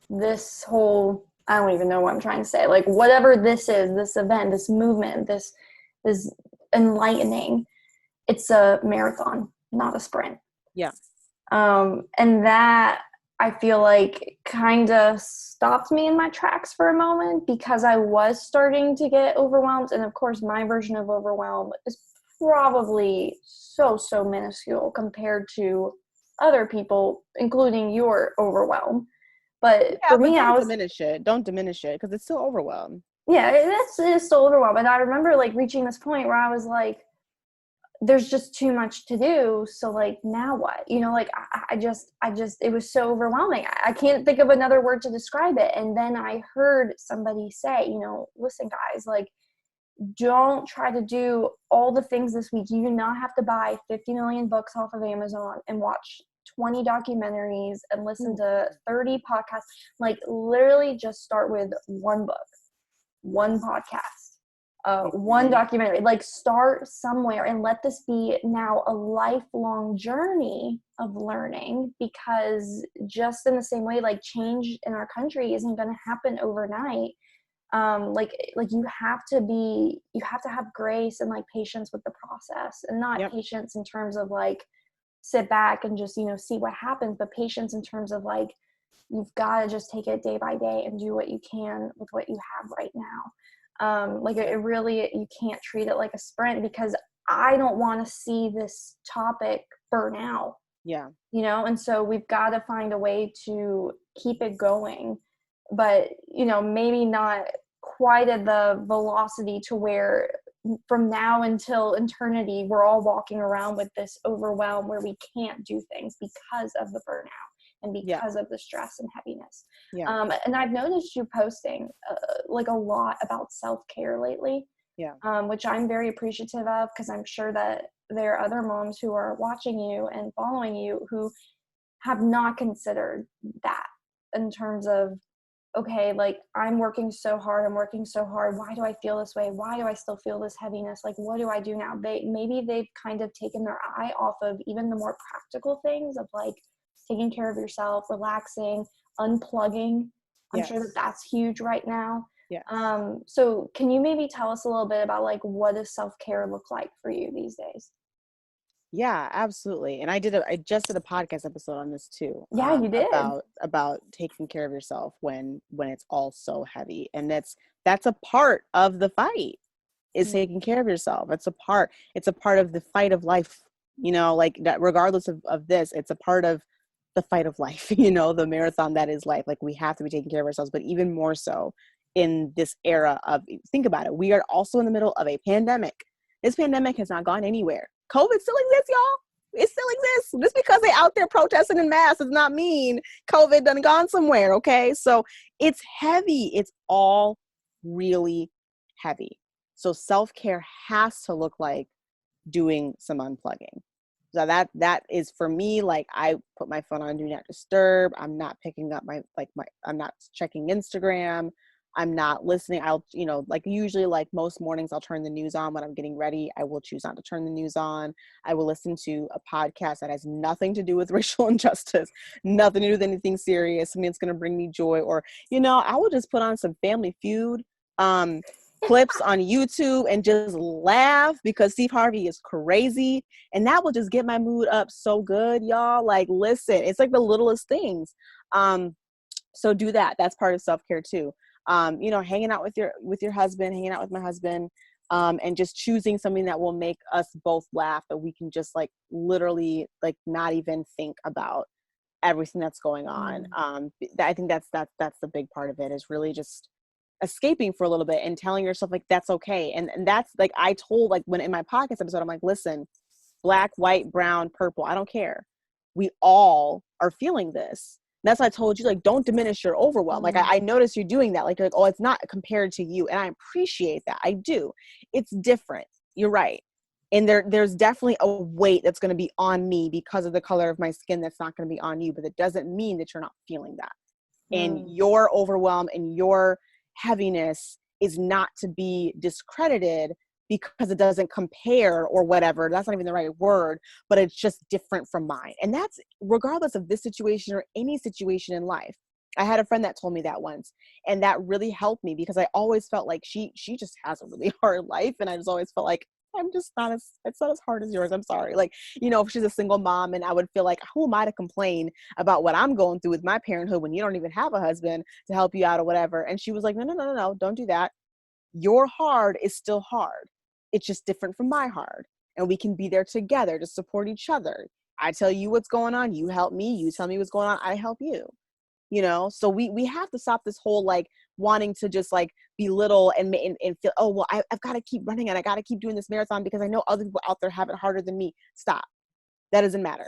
whole, I don't even know what I'm trying to say, like whatever this is, this event, this movement, this enlightening, it's a marathon, not a sprint.
Yeah.
And that, I feel like, kind of stopped me in my tracks for a moment because I was starting to get overwhelmed. And of course, my version of overwhelm is probably so minuscule compared to other people, including your overwhelm. But for me,
don't diminish it because it's still overwhelmed.
Yeah, it's still overwhelmed. And I remember like reaching this point where I was like, there's just too much to do. So like, now what? Like I just, it was so overwhelming. I can't think of another word to describe it. And then I heard somebody say, listen guys, like, don't try to do all the things this week. You do not have to buy 50 million books off of Amazon and watch 20 documentaries and listen to 30 podcasts. Like, literally just start with one book, one podcast, one documentary. Like, start somewhere and let this be now a lifelong journey of learning, because just in the same way, like, change in our country isn't going to happen overnight. Like you have to have grace and like patience with the process, and not patience in terms of like sit back and just, see what happens, but patience in terms of like, you've got to just take it day by day and do what you can with what you have right now. Like it really, you can't treat it like a sprint, because I don't want to see this topic burn out.
Yeah.
And so we've got to find a way to keep it going, but maybe not quite at the velocity to where from now until eternity we're all walking around with this overwhelm where we can't do things because of the burnout and because of the stress and heaviness. And I've noticed you posting like a lot about self-care lately, which I'm very appreciative of, because I'm sure that there are other moms who are watching you and following you who have not considered that, in terms of, okay, like I'm working so hard. Why do I feel this way? Why do I still feel this heaviness? Like, what do I do now? Maybe they've kind of taken their eye off of even the more practical things of like taking care of yourself, relaxing, unplugging. I'm sure that that's huge right now. So can you maybe tell us a little bit about like, what does self-care look like for you these days?
Yeah, absolutely. And I just did a podcast episode on this too.
Yeah, you did.
About taking care of yourself when it's all so heavy. And that's a part of the fight, is taking care of yourself. It's a part of the fight of life, like that, regardless of this, it's a part of the fight of life, the marathon that is life. Like, we have to be taking care of ourselves, but even more so in this era of, think about it, we are also in the middle of a pandemic. This pandemic has not gone anywhere. COVID still exists, y'all. It still exists. Just because they out there protesting in mass does not mean COVID done gone somewhere, okay? So it's heavy. It's all really heavy. So self-care has to look like doing some unplugging. So that is, for me, like, I put my phone on do not disturb. I'm not picking up I'm not checking Instagram. I'm not listening. I'll, like usually like most mornings I'll turn the news on when I'm getting ready. I will choose not to turn the news on. I will listen to a podcast that has nothing to do with racial injustice, nothing to do with anything serious, something that's going to bring me joy. Or, I will just put on some Family Feud clips on YouTube and just laugh because Steve Harvey is crazy. And that will just get my mood up so good, y'all. Like, listen, it's like the littlest things. So do that. That's part of self-care too. Hanging out with your husband, hanging out with my husband, and just choosing something that will make us both laugh, that we can just like literally like not even think about everything that's going on. I think that's the big part of it, is really just escaping for a little bit and telling yourself like that's okay. And that's like, I told, like, when in my podcast episode, I'm like, listen, black, white, brown, purple, I don't care. We all are feeling this. That's why I told you, like, don't diminish your overwhelm. Like, I noticed you doing that. Like, you're like, oh, it's not compared to you. And I appreciate that. I do. It's different. You're right. And there's definitely a weight that's going to be on me because of the color of my skin that's not going to be on you. But it doesn't mean that you're not feeling that. And your overwhelm and your heaviness is not to be discredited because it doesn't compare or whatever. That's not even the right word, but it's just different from mine. And that's regardless of this situation or any situation in life. I had a friend that told me that once, and that really helped me because I always felt like she just has a really hard life. And I just always felt like, it's not as hard as yours. I'm sorry. Like, if she's a single mom, and I would feel like, who am I to complain about what I'm going through with my parenthood when you don't even have a husband to help you out or whatever. And she was like, no, don't do that. Your hard is still hard. It's just different from my hard. And we can be there together to support each other. I tell you what's going on. You help me. You tell me what's going on. I help you. So we have to stop this whole like wanting to just like belittle and feel, oh, well, I've got to keep running and I got to keep doing this marathon because I know other people out there have it harder than me. Stop. That doesn't matter.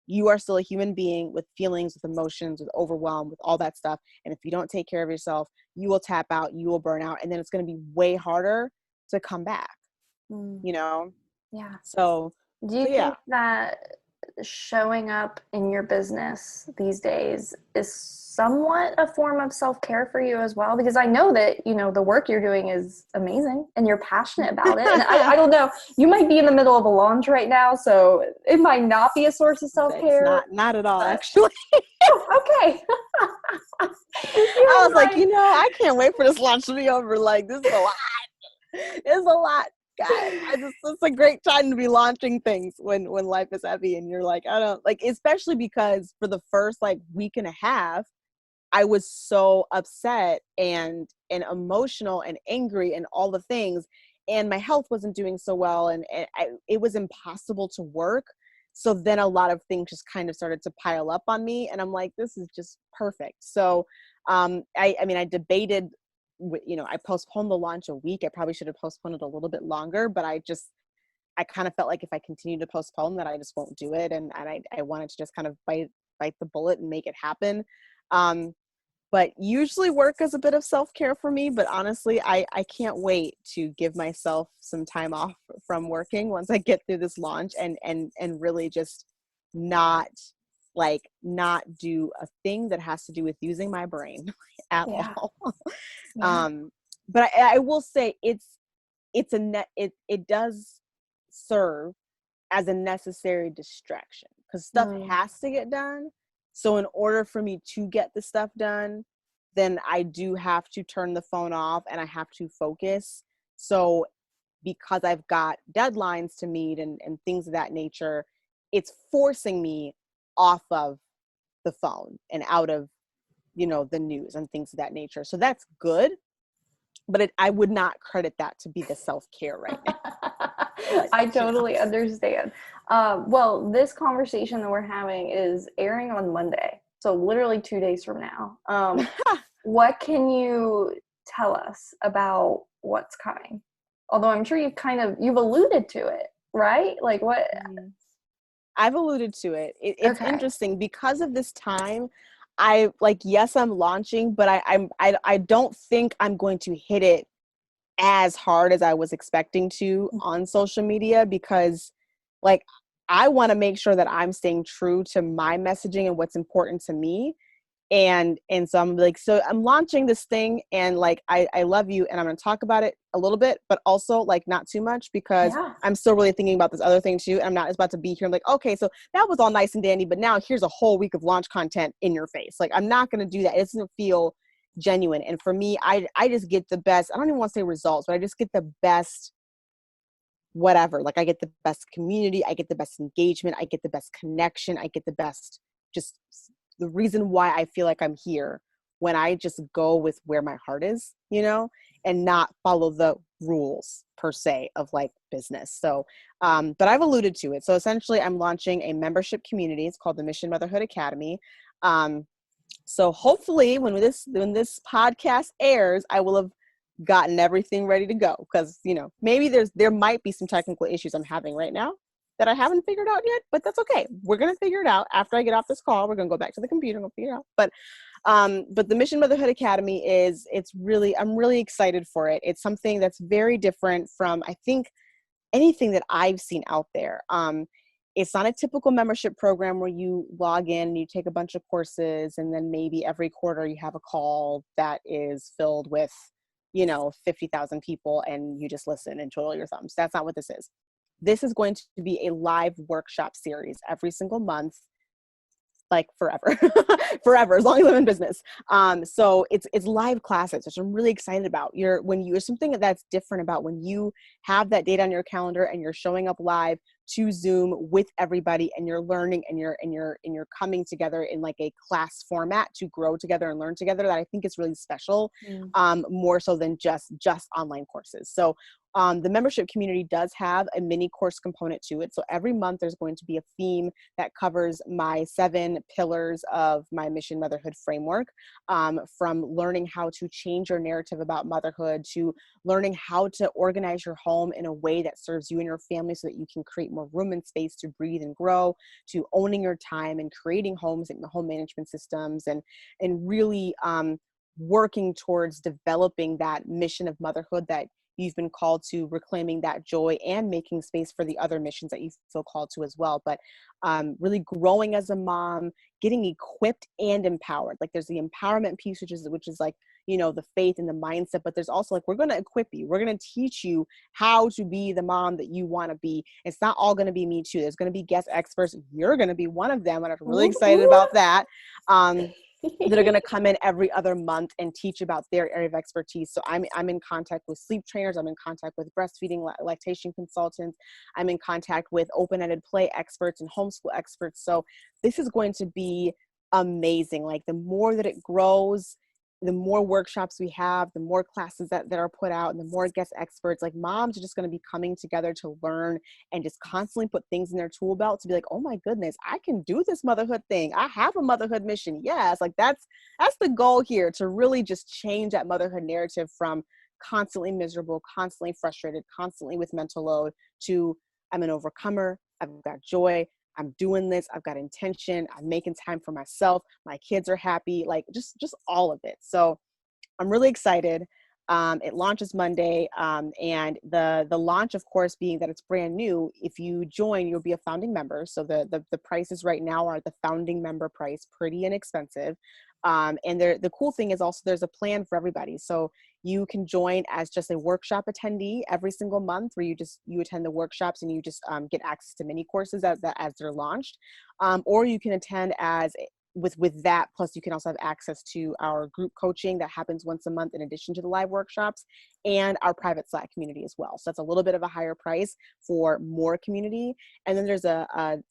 You are still a human being with feelings, with emotions, with overwhelm, with all that stuff. And if you don't take care of yourself, you will tap out, you will burn out, and then it's going to be way harder to come back.
Yeah.
So
do you think that showing up in your business these days is somewhat a form of self-care for you as well? Because I know that, the work you're doing is amazing and you're passionate about it. And I don't know, you might be in the middle of a launch right now, so it might not be a source of self-care.
Not at all, actually.
Okay.
I was like, I can't wait for this launch to be over. Like, this is a lot. It's a lot, guys. It's a great time to be launching things when life is heavy and you're like, I don't like, especially because for the first like week and a half, I was so upset and emotional and angry and all the things, and my health wasn't doing so well, and it was impossible to work. So then a lot of things just kind of started to pile up on me, and I'm like, this is just perfect. So I debated, I postponed the launch a week. I probably should have postponed it a little bit longer, but I kind of felt like if I continue to postpone that, I just won't do it. And I wanted to just kind of bite the bullet and make it happen. But usually work is a bit of self-care for me, but honestly, I can't wait to give myself some time off from working once I get through this launch and really just not do a thing that has to do with using my brain at all. Yeah. But I will say it does serve as a necessary distraction because stuff has to get done. So in order for me to get the stuff done, then I do have to turn the phone off and I have to focus. So because I've got deadlines to meet and things of that nature, it's forcing me off of the phone and out of, the news and things of that nature. So that's good. But I would not credit that to be the self-care right now.
I totally understand. Well, this conversation that we're having is airing on Monday, so literally 2 days from now. What can you tell us about what's coming? Although I'm sure you've alluded to it, right? Like what?
I've alluded to it. It's interesting because of this time. Yes, I'm launching, but I don't think I'm going to hit it as hard as I was expecting to on social media because I want to make sure that I'm staying true to my messaging and what's important to me. And so I'm like, so I'm launching this thing, and like I love you, and I'm going to talk about it a little bit, but also like not too much, because
Yeah.
I'm still really thinking about this other thing too. And I'm not about to be here. I'm like, okay, so that was all nice and dandy, but now here's a whole week of launch content in your face. Like, I'm not going to do that. It doesn't feel genuine. And for me, I just get the best. I don't even want to say results, but I just get the best whatever. Like, I get the best community, I get the best engagement, I get the best connection, I get the best, just the reason why I feel like I'm here, when I just go with where my heart is, and not follow the rules per se of like business. So, but I've alluded to it. So essentially I'm launching a membership community. It's called the Mission Motherhood Academy. So hopefully when this podcast airs, I will have gotten everything ready to go, because maybe there might be some technical issues I'm having right now that I haven't figured out yet, but that's okay. We're gonna figure it out after I get off this call. We're gonna go back to the computer and we'll figure it out. But the Mission Motherhood Academy I'm really excited for it. It's something that's very different from, I think, anything that I've seen out there. It's not a typical membership program where you log in and you take a bunch of courses, and then maybe every quarter you have a call that is filled with 50,000 people, and you just listen and twiddle your thumbs. That's not what this is. This is going to be a live workshop series every single month, like forever, forever, as long as I'm in business. So it's live classes, which I'm really excited about. There's something that's different about when you have that date on your calendar and you're showing up live to Zoom with everybody, and you're learning, and you're coming together in like a class format to grow together and learn together, that I think is really special, more so than just online courses. So the membership community does have a mini course component to it. So every month there's going to be a theme that covers my 7 pillars of my Mission Motherhood framework, from learning how to change your narrative about motherhood, to learning how to organize your home in a way that serves you and your family so that you can create more room and space to breathe and grow, to owning your time and creating homes and home management systems, and really working towards developing that mission of motherhood that you've been called to, reclaiming that joy and making space for the other missions that you feel called to as well. But really growing as a mom, getting equipped and empowered. Like, there's the empowerment piece, which is like, the faith and the mindset, but there's also like, we're going to equip you. We're going to teach you how to be the mom that you want to be. It's not all going to be me too. There's going to be guest experts. You're going to be one of them. And I'm really excited about that. That are going to come in every other month and teach about their area of expertise. So I'm in contact with sleep trainers. I'm in contact with breastfeeding lactation consultants. I'm in contact with open-ended play experts and homeschool experts. So this is going to be amazing. Like, the more that it grows, the more workshops we have, the more classes that are put out, and the more guest experts. Like, moms are just going to be coming together to learn and just constantly put things in their tool belt to be like, oh my goodness, I can do this motherhood thing. I have a motherhood mission. Yes. Like, that's the goal here, to really just change that motherhood narrative from constantly miserable, constantly frustrated, constantly with mental load, to I'm an overcomer. I've got joy. I'm doing this. I've got intention. I'm making time for myself. My kids are happy. Like, just all of it. So I'm really excited. It launches Monday. And the launch, of course, being that it's brand new, if you join, you'll be a founding member. So the prices right now are the founding member price, pretty inexpensive. And the cool thing is also there's a plan for everybody. So you can join as just a workshop attendee every single month, where you attend the workshops and you just get access to mini courses as they're launched. Or you can attend with that, plus you can also have access to our group coaching that happens once a month in addition to the live workshops, and our private Slack community as well. So that's a little bit of a higher price for more community. And then there's an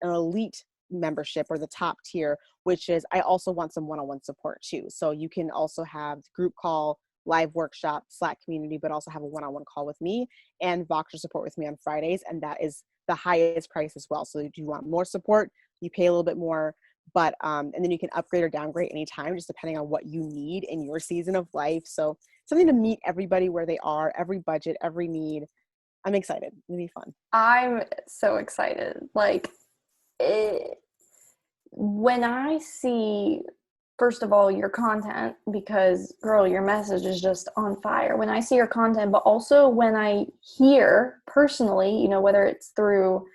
elite membership, or the top tier, which is I also want some one-on-one support too. So you can also have group call, live workshop, Slack community, but also have a one-on-one call with me and Voxer support with me on Fridays. And that is the highest price as well. So if you want more support, you pay a little bit more, but and then you can upgrade or downgrade anytime, just depending on what you need in your season of life. So something to meet everybody where they are, every budget, every need. I'm excited. It'll be fun.
I'm so excited. Like, when I see, first of all, your content, because girl, your message is just on fire. When I see your content, but also when I hear personally, whether it's through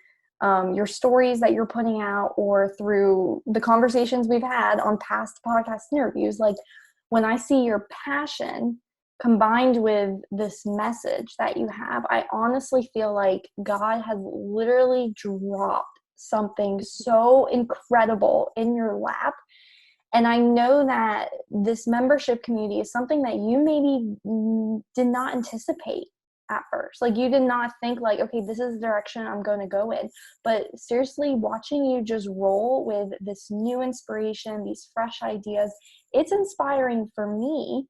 your stories that you're putting out, or through the conversations we've had on past podcast interviews, like when I see your passion combined with this message that you have, I honestly feel like God has literally dropped something so incredible in your lap. And I know that this membership community is something that you maybe did not anticipate at first. Like, you did not think like, okay, this is the direction I'm going to go in. But seriously, watching you just roll with this new inspiration, these fresh ideas, it's inspiring for me.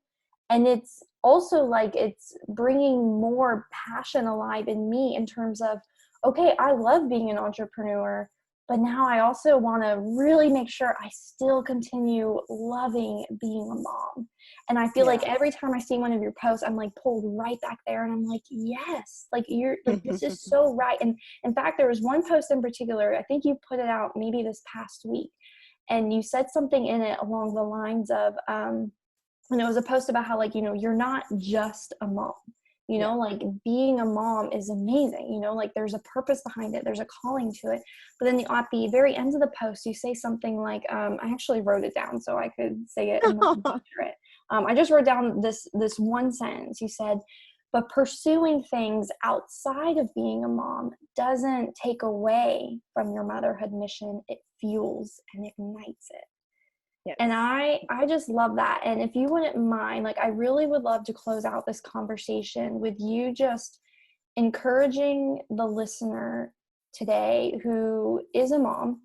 And it's also like it's bringing more passion alive in me in terms of, okay, I love being an entrepreneur, but now I also want to really make sure I still continue loving being a mom. And I feel like every time I see one of your posts, I'm like pulled right back there, and I'm like, yes, like you're like, this is so right. And in fact, there was one post in particular, I think you put it out maybe this past week, and you said something in it along the lines of, and it was a post about how, like, you know, you're not just a mom. You know, like being a mom is amazing. You know, like there's a purpose behind it. There's a calling to it. But then at the very end of the post, you say something like, I actually wrote it down so I could say it and not butcher it. I just wrote down this one sentence. You said, but pursuing things outside of being a mom doesn't take away from your motherhood mission. It fuels and ignites it. Yes. And I just love that. And if you wouldn't mind, like, I really would love to close out this conversation with you just encouraging the listener today who is a mom.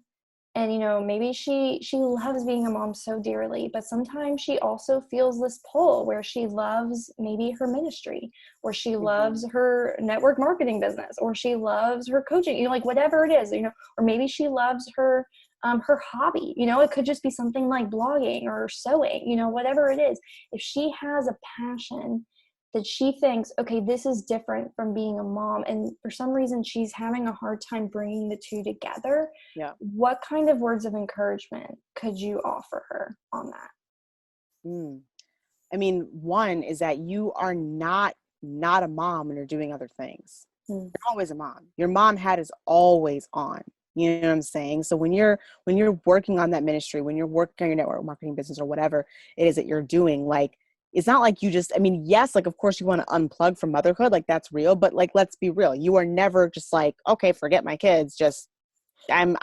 And, you know, maybe she loves being a mom so dearly, but sometimes she also feels this pull where she loves maybe her ministry, or she loves her network marketing business, or she loves her coaching, you know, like whatever it is, you know, or maybe she loves her hobby. You know, it could just be something like blogging or sewing, you know, whatever it is. If she has a passion that she thinks, okay, this is different from being a mom, and for some reason she's having a hard time bringing the two together, what kind of words of encouragement could you offer her on that?
I mean, one is that you are not a mom when you're doing other things. You're always a mom. Your mom hat is always on. You know what I'm saying? So when you're working on that ministry, when you're working on your network marketing business or whatever it is that you're doing, like, it's not like you just, I mean, yes, like, of course you want to unplug from motherhood, like that's real, but like, let's be real. You are never just like, okay, forget my kids. Just, I'm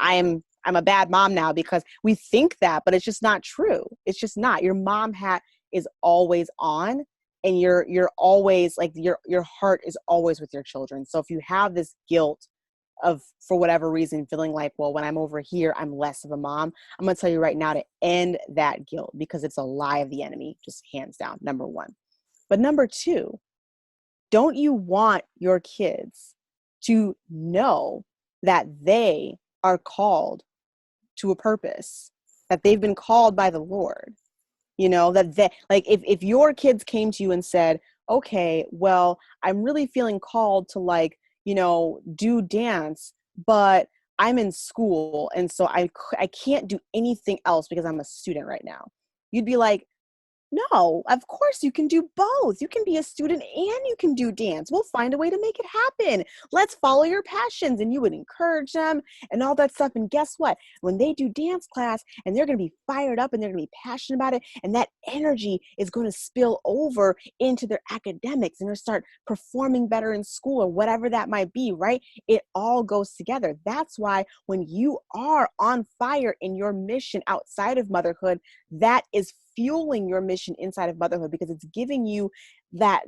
a bad mom now, because we think that, but it's just not true. It's just not. Your mom hat is always on, and you're always like, your heart is always with your children. So if you have this guilt of, for whatever reason, feeling like, well, when I'm over here, I'm less of a mom, I'm going to tell you right now to end that guilt, because it's a lie of the enemy, just hands down, number one. But number two, don't you want your kids to know that they are called to a purpose, that they've been called by the Lord? You know, that they, like, if your kids came to you and said, okay, well, I'm really feeling called to, like, you know, do dance, but I'm in school, and so I can't do anything else because I'm a student right now. You'd be like, no, of course you can do both. You can be a student and you can do dance. We'll find a way to make it happen. Let's follow your passions. And you would encourage them and all that stuff. And guess what? When they do dance class and they're going to be fired up and they're going to be passionate about it, and that energy is going to spill over into their academics, and they'll start performing better in school or whatever that might be, right? It all goes together. That's why when you are on fire in your mission outside of motherhood, that is fueling your mission inside of motherhood, because it's giving you that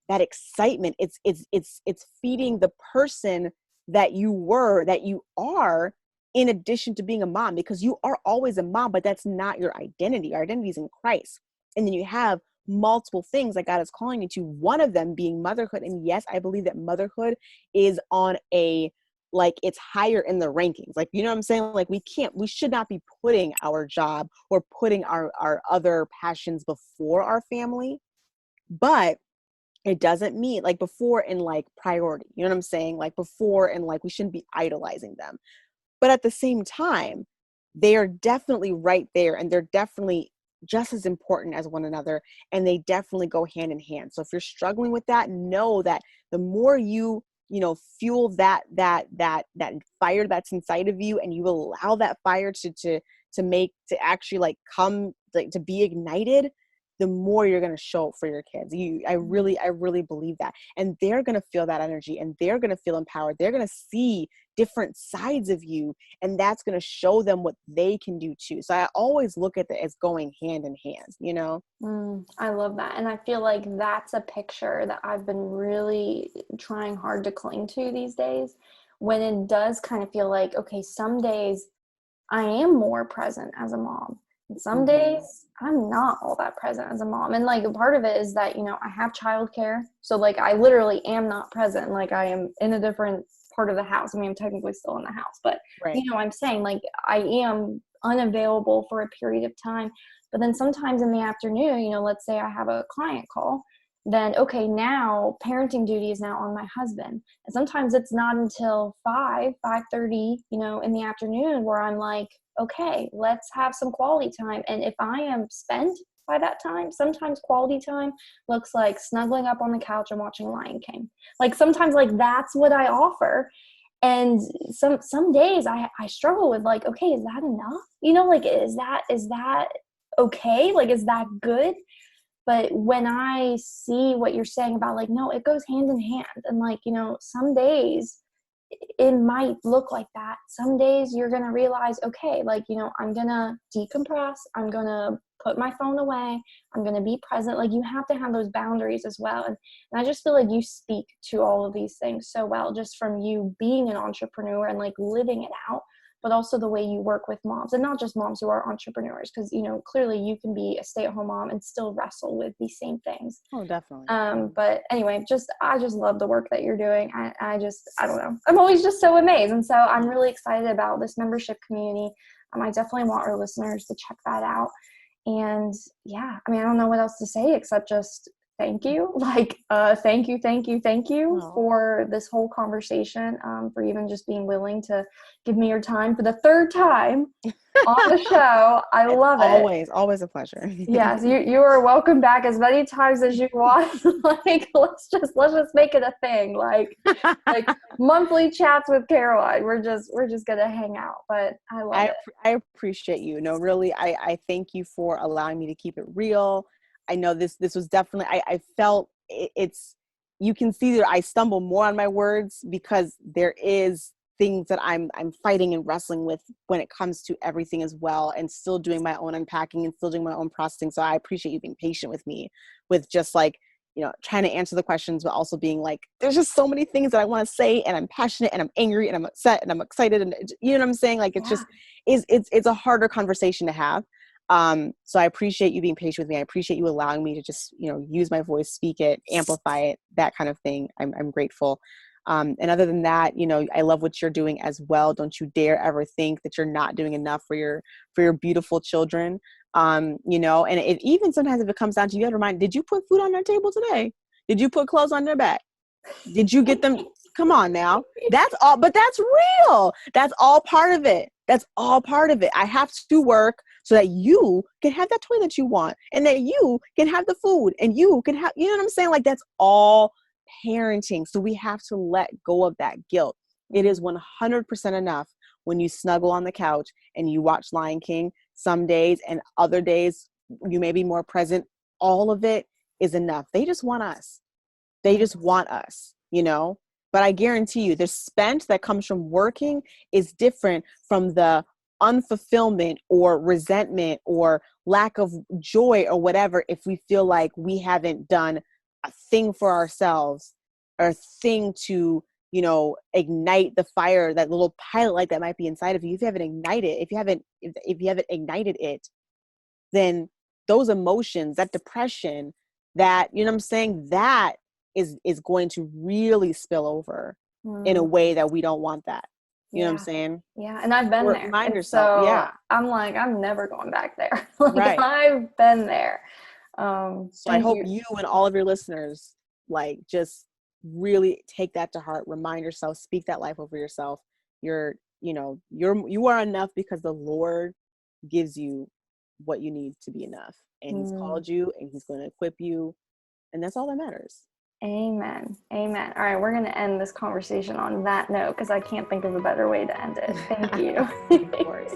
excitement. It's feeding the person that you are, in addition to being a mom, because you are always a mom, but that's not your identity. Your identity is in Christ. And then you have multiple things that God is calling you to, one of them being motherhood. And yes, I believe that motherhood is on a, like, it's higher in the rankings. Like, you know what I'm saying? Like, we should not be putting our job or putting our other passions before our family, but it doesn't mean, like, before in, like, priority, you know what I'm saying? Like, before, and like, we shouldn't be idolizing them. But at the same time, they are definitely right there, and they're definitely just as important as one another, and they definitely go hand in hand. So if you're struggling with that, know that the more you fuel that fire that's inside of you, and you allow that fire to actually like come, like to be ignited, the more you're going to show up for your kids. I really believe that. And they're going to feel that energy, and they're going to feel empowered. They're going to see different sides of you, and that's going to show them what they can do too. So I always look at it as going hand in hand,
I love that. And I feel like that's a picture that I've been really trying hard to cling to these days, when it does kind of feel like, okay, some days I am more present as a mom, and some days I'm not all that present as a mom. And like part of it is that, I have childcare. So like I literally am not present. Like I am in a different part of the house. I mean, I'm technically still in the house, but
right.
I'm saying like I am unavailable for a period of time. But then sometimes in the afternoon, let's say I have a client call, then okay, now parenting duty is now on my husband. And sometimes it's not until 5:30, in the afternoon where I'm like, okay, let's have some quality time. And if I am spent by that time, sometimes quality time looks like snuggling up on the couch and watching Lion King. Like sometimes like that's what I offer. And some days I struggle with like, okay, is that enough? Like is that okay? Like, is that good? But when I see what you're saying about like, no, it goes hand in hand. And like, some days it might look like that. Some days you're going to realize, okay, like, I'm going to decompress. I'm going to put my phone away. I'm going to be present. Like you have to have those boundaries as well. And I just feel like you speak to all of these things so well, just from you being an entrepreneur and like living it out, but also the way you work with moms, and not just moms who are entrepreneurs, because, clearly you can be a stay-at-home mom and still wrestle with these same things.
Oh, definitely.
But anyway, I just love the work that you're doing. I don't know. I'm always just so amazed. And so I'm really excited about this membership community. I definitely want our listeners to check that out. And yeah, I don't know what else to say except just thank you. Like, thank you for this whole conversation, for even just being willing to give me your time for the third time on the show. I love it.
Always a pleasure.
Yes, you are welcome back as many times as you want. Like, let's just make it a thing. Like monthly chats with Caroline. We're just gonna hang out. But I love it.
I appreciate you. No, really, I thank you for allowing me to keep it real. I know this was definitely, I felt it's, you can see that I stumble more on my words because there is things that I'm fighting and wrestling with when it comes to everything as well, and still doing my own unpacking and still doing my own processing. So I appreciate you being patient with me with just like, trying to answer the questions, but also being like, there's just so many things that I want to say, and I'm passionate and I'm angry and I'm upset and I'm excited. And you know what I'm saying? Like, it's just, it's a harder conversation to have. So I appreciate you being patient with me. I appreciate you allowing me to just, use my voice, speak it, amplify it, that kind of thing. I'm grateful. And other than that, I love what you're doing as well. Don't you dare ever think that you're not doing enough for your beautiful children. And it even sometimes if it comes down to, you have to remind, did you put food on their table today? Did you put clothes on their back? Did you get them? Come on now. That's all, but that's real. That's all part of it. That's all part of it. I have to work so that you can have that toy that you want, and that you can have the food, and you can have, you know what I'm saying? Like, that's all parenting. So we have to let go of that guilt. It is 100% enough when you snuggle on the couch and you watch Lion King some days, and other days you may be more present. All of it is enough. They just want us. They just want us, But I guarantee you the spent that comes from working is different from the unfulfillment or resentment or lack of joy or whatever, if we feel like we haven't done a thing for ourselves or a thing to, ignite the fire, that little pilot light that might be inside of you. If you haven't ignited, if you haven't ignited it, then those emotions, that depression, that, you know what I'm saying, that is going to really spill over in a way that we don't want that. You know what I'm saying?
Yeah. And I've been there.
Remind yourself.
So
yeah.
I'm like, I'm never going back there. Like,
right.
I've been there.
So I hope you and all of your listeners, like, just really take that to heart. Remind yourself, speak that life over yourself. You are enough because the Lord gives you what you need to be enough. And he's called you, and he's going to equip you. And that's all that matters.
Amen. Amen. All right, we're going to end this conversation on that note because I can't think of a better way to end it. Thank you.
Of course.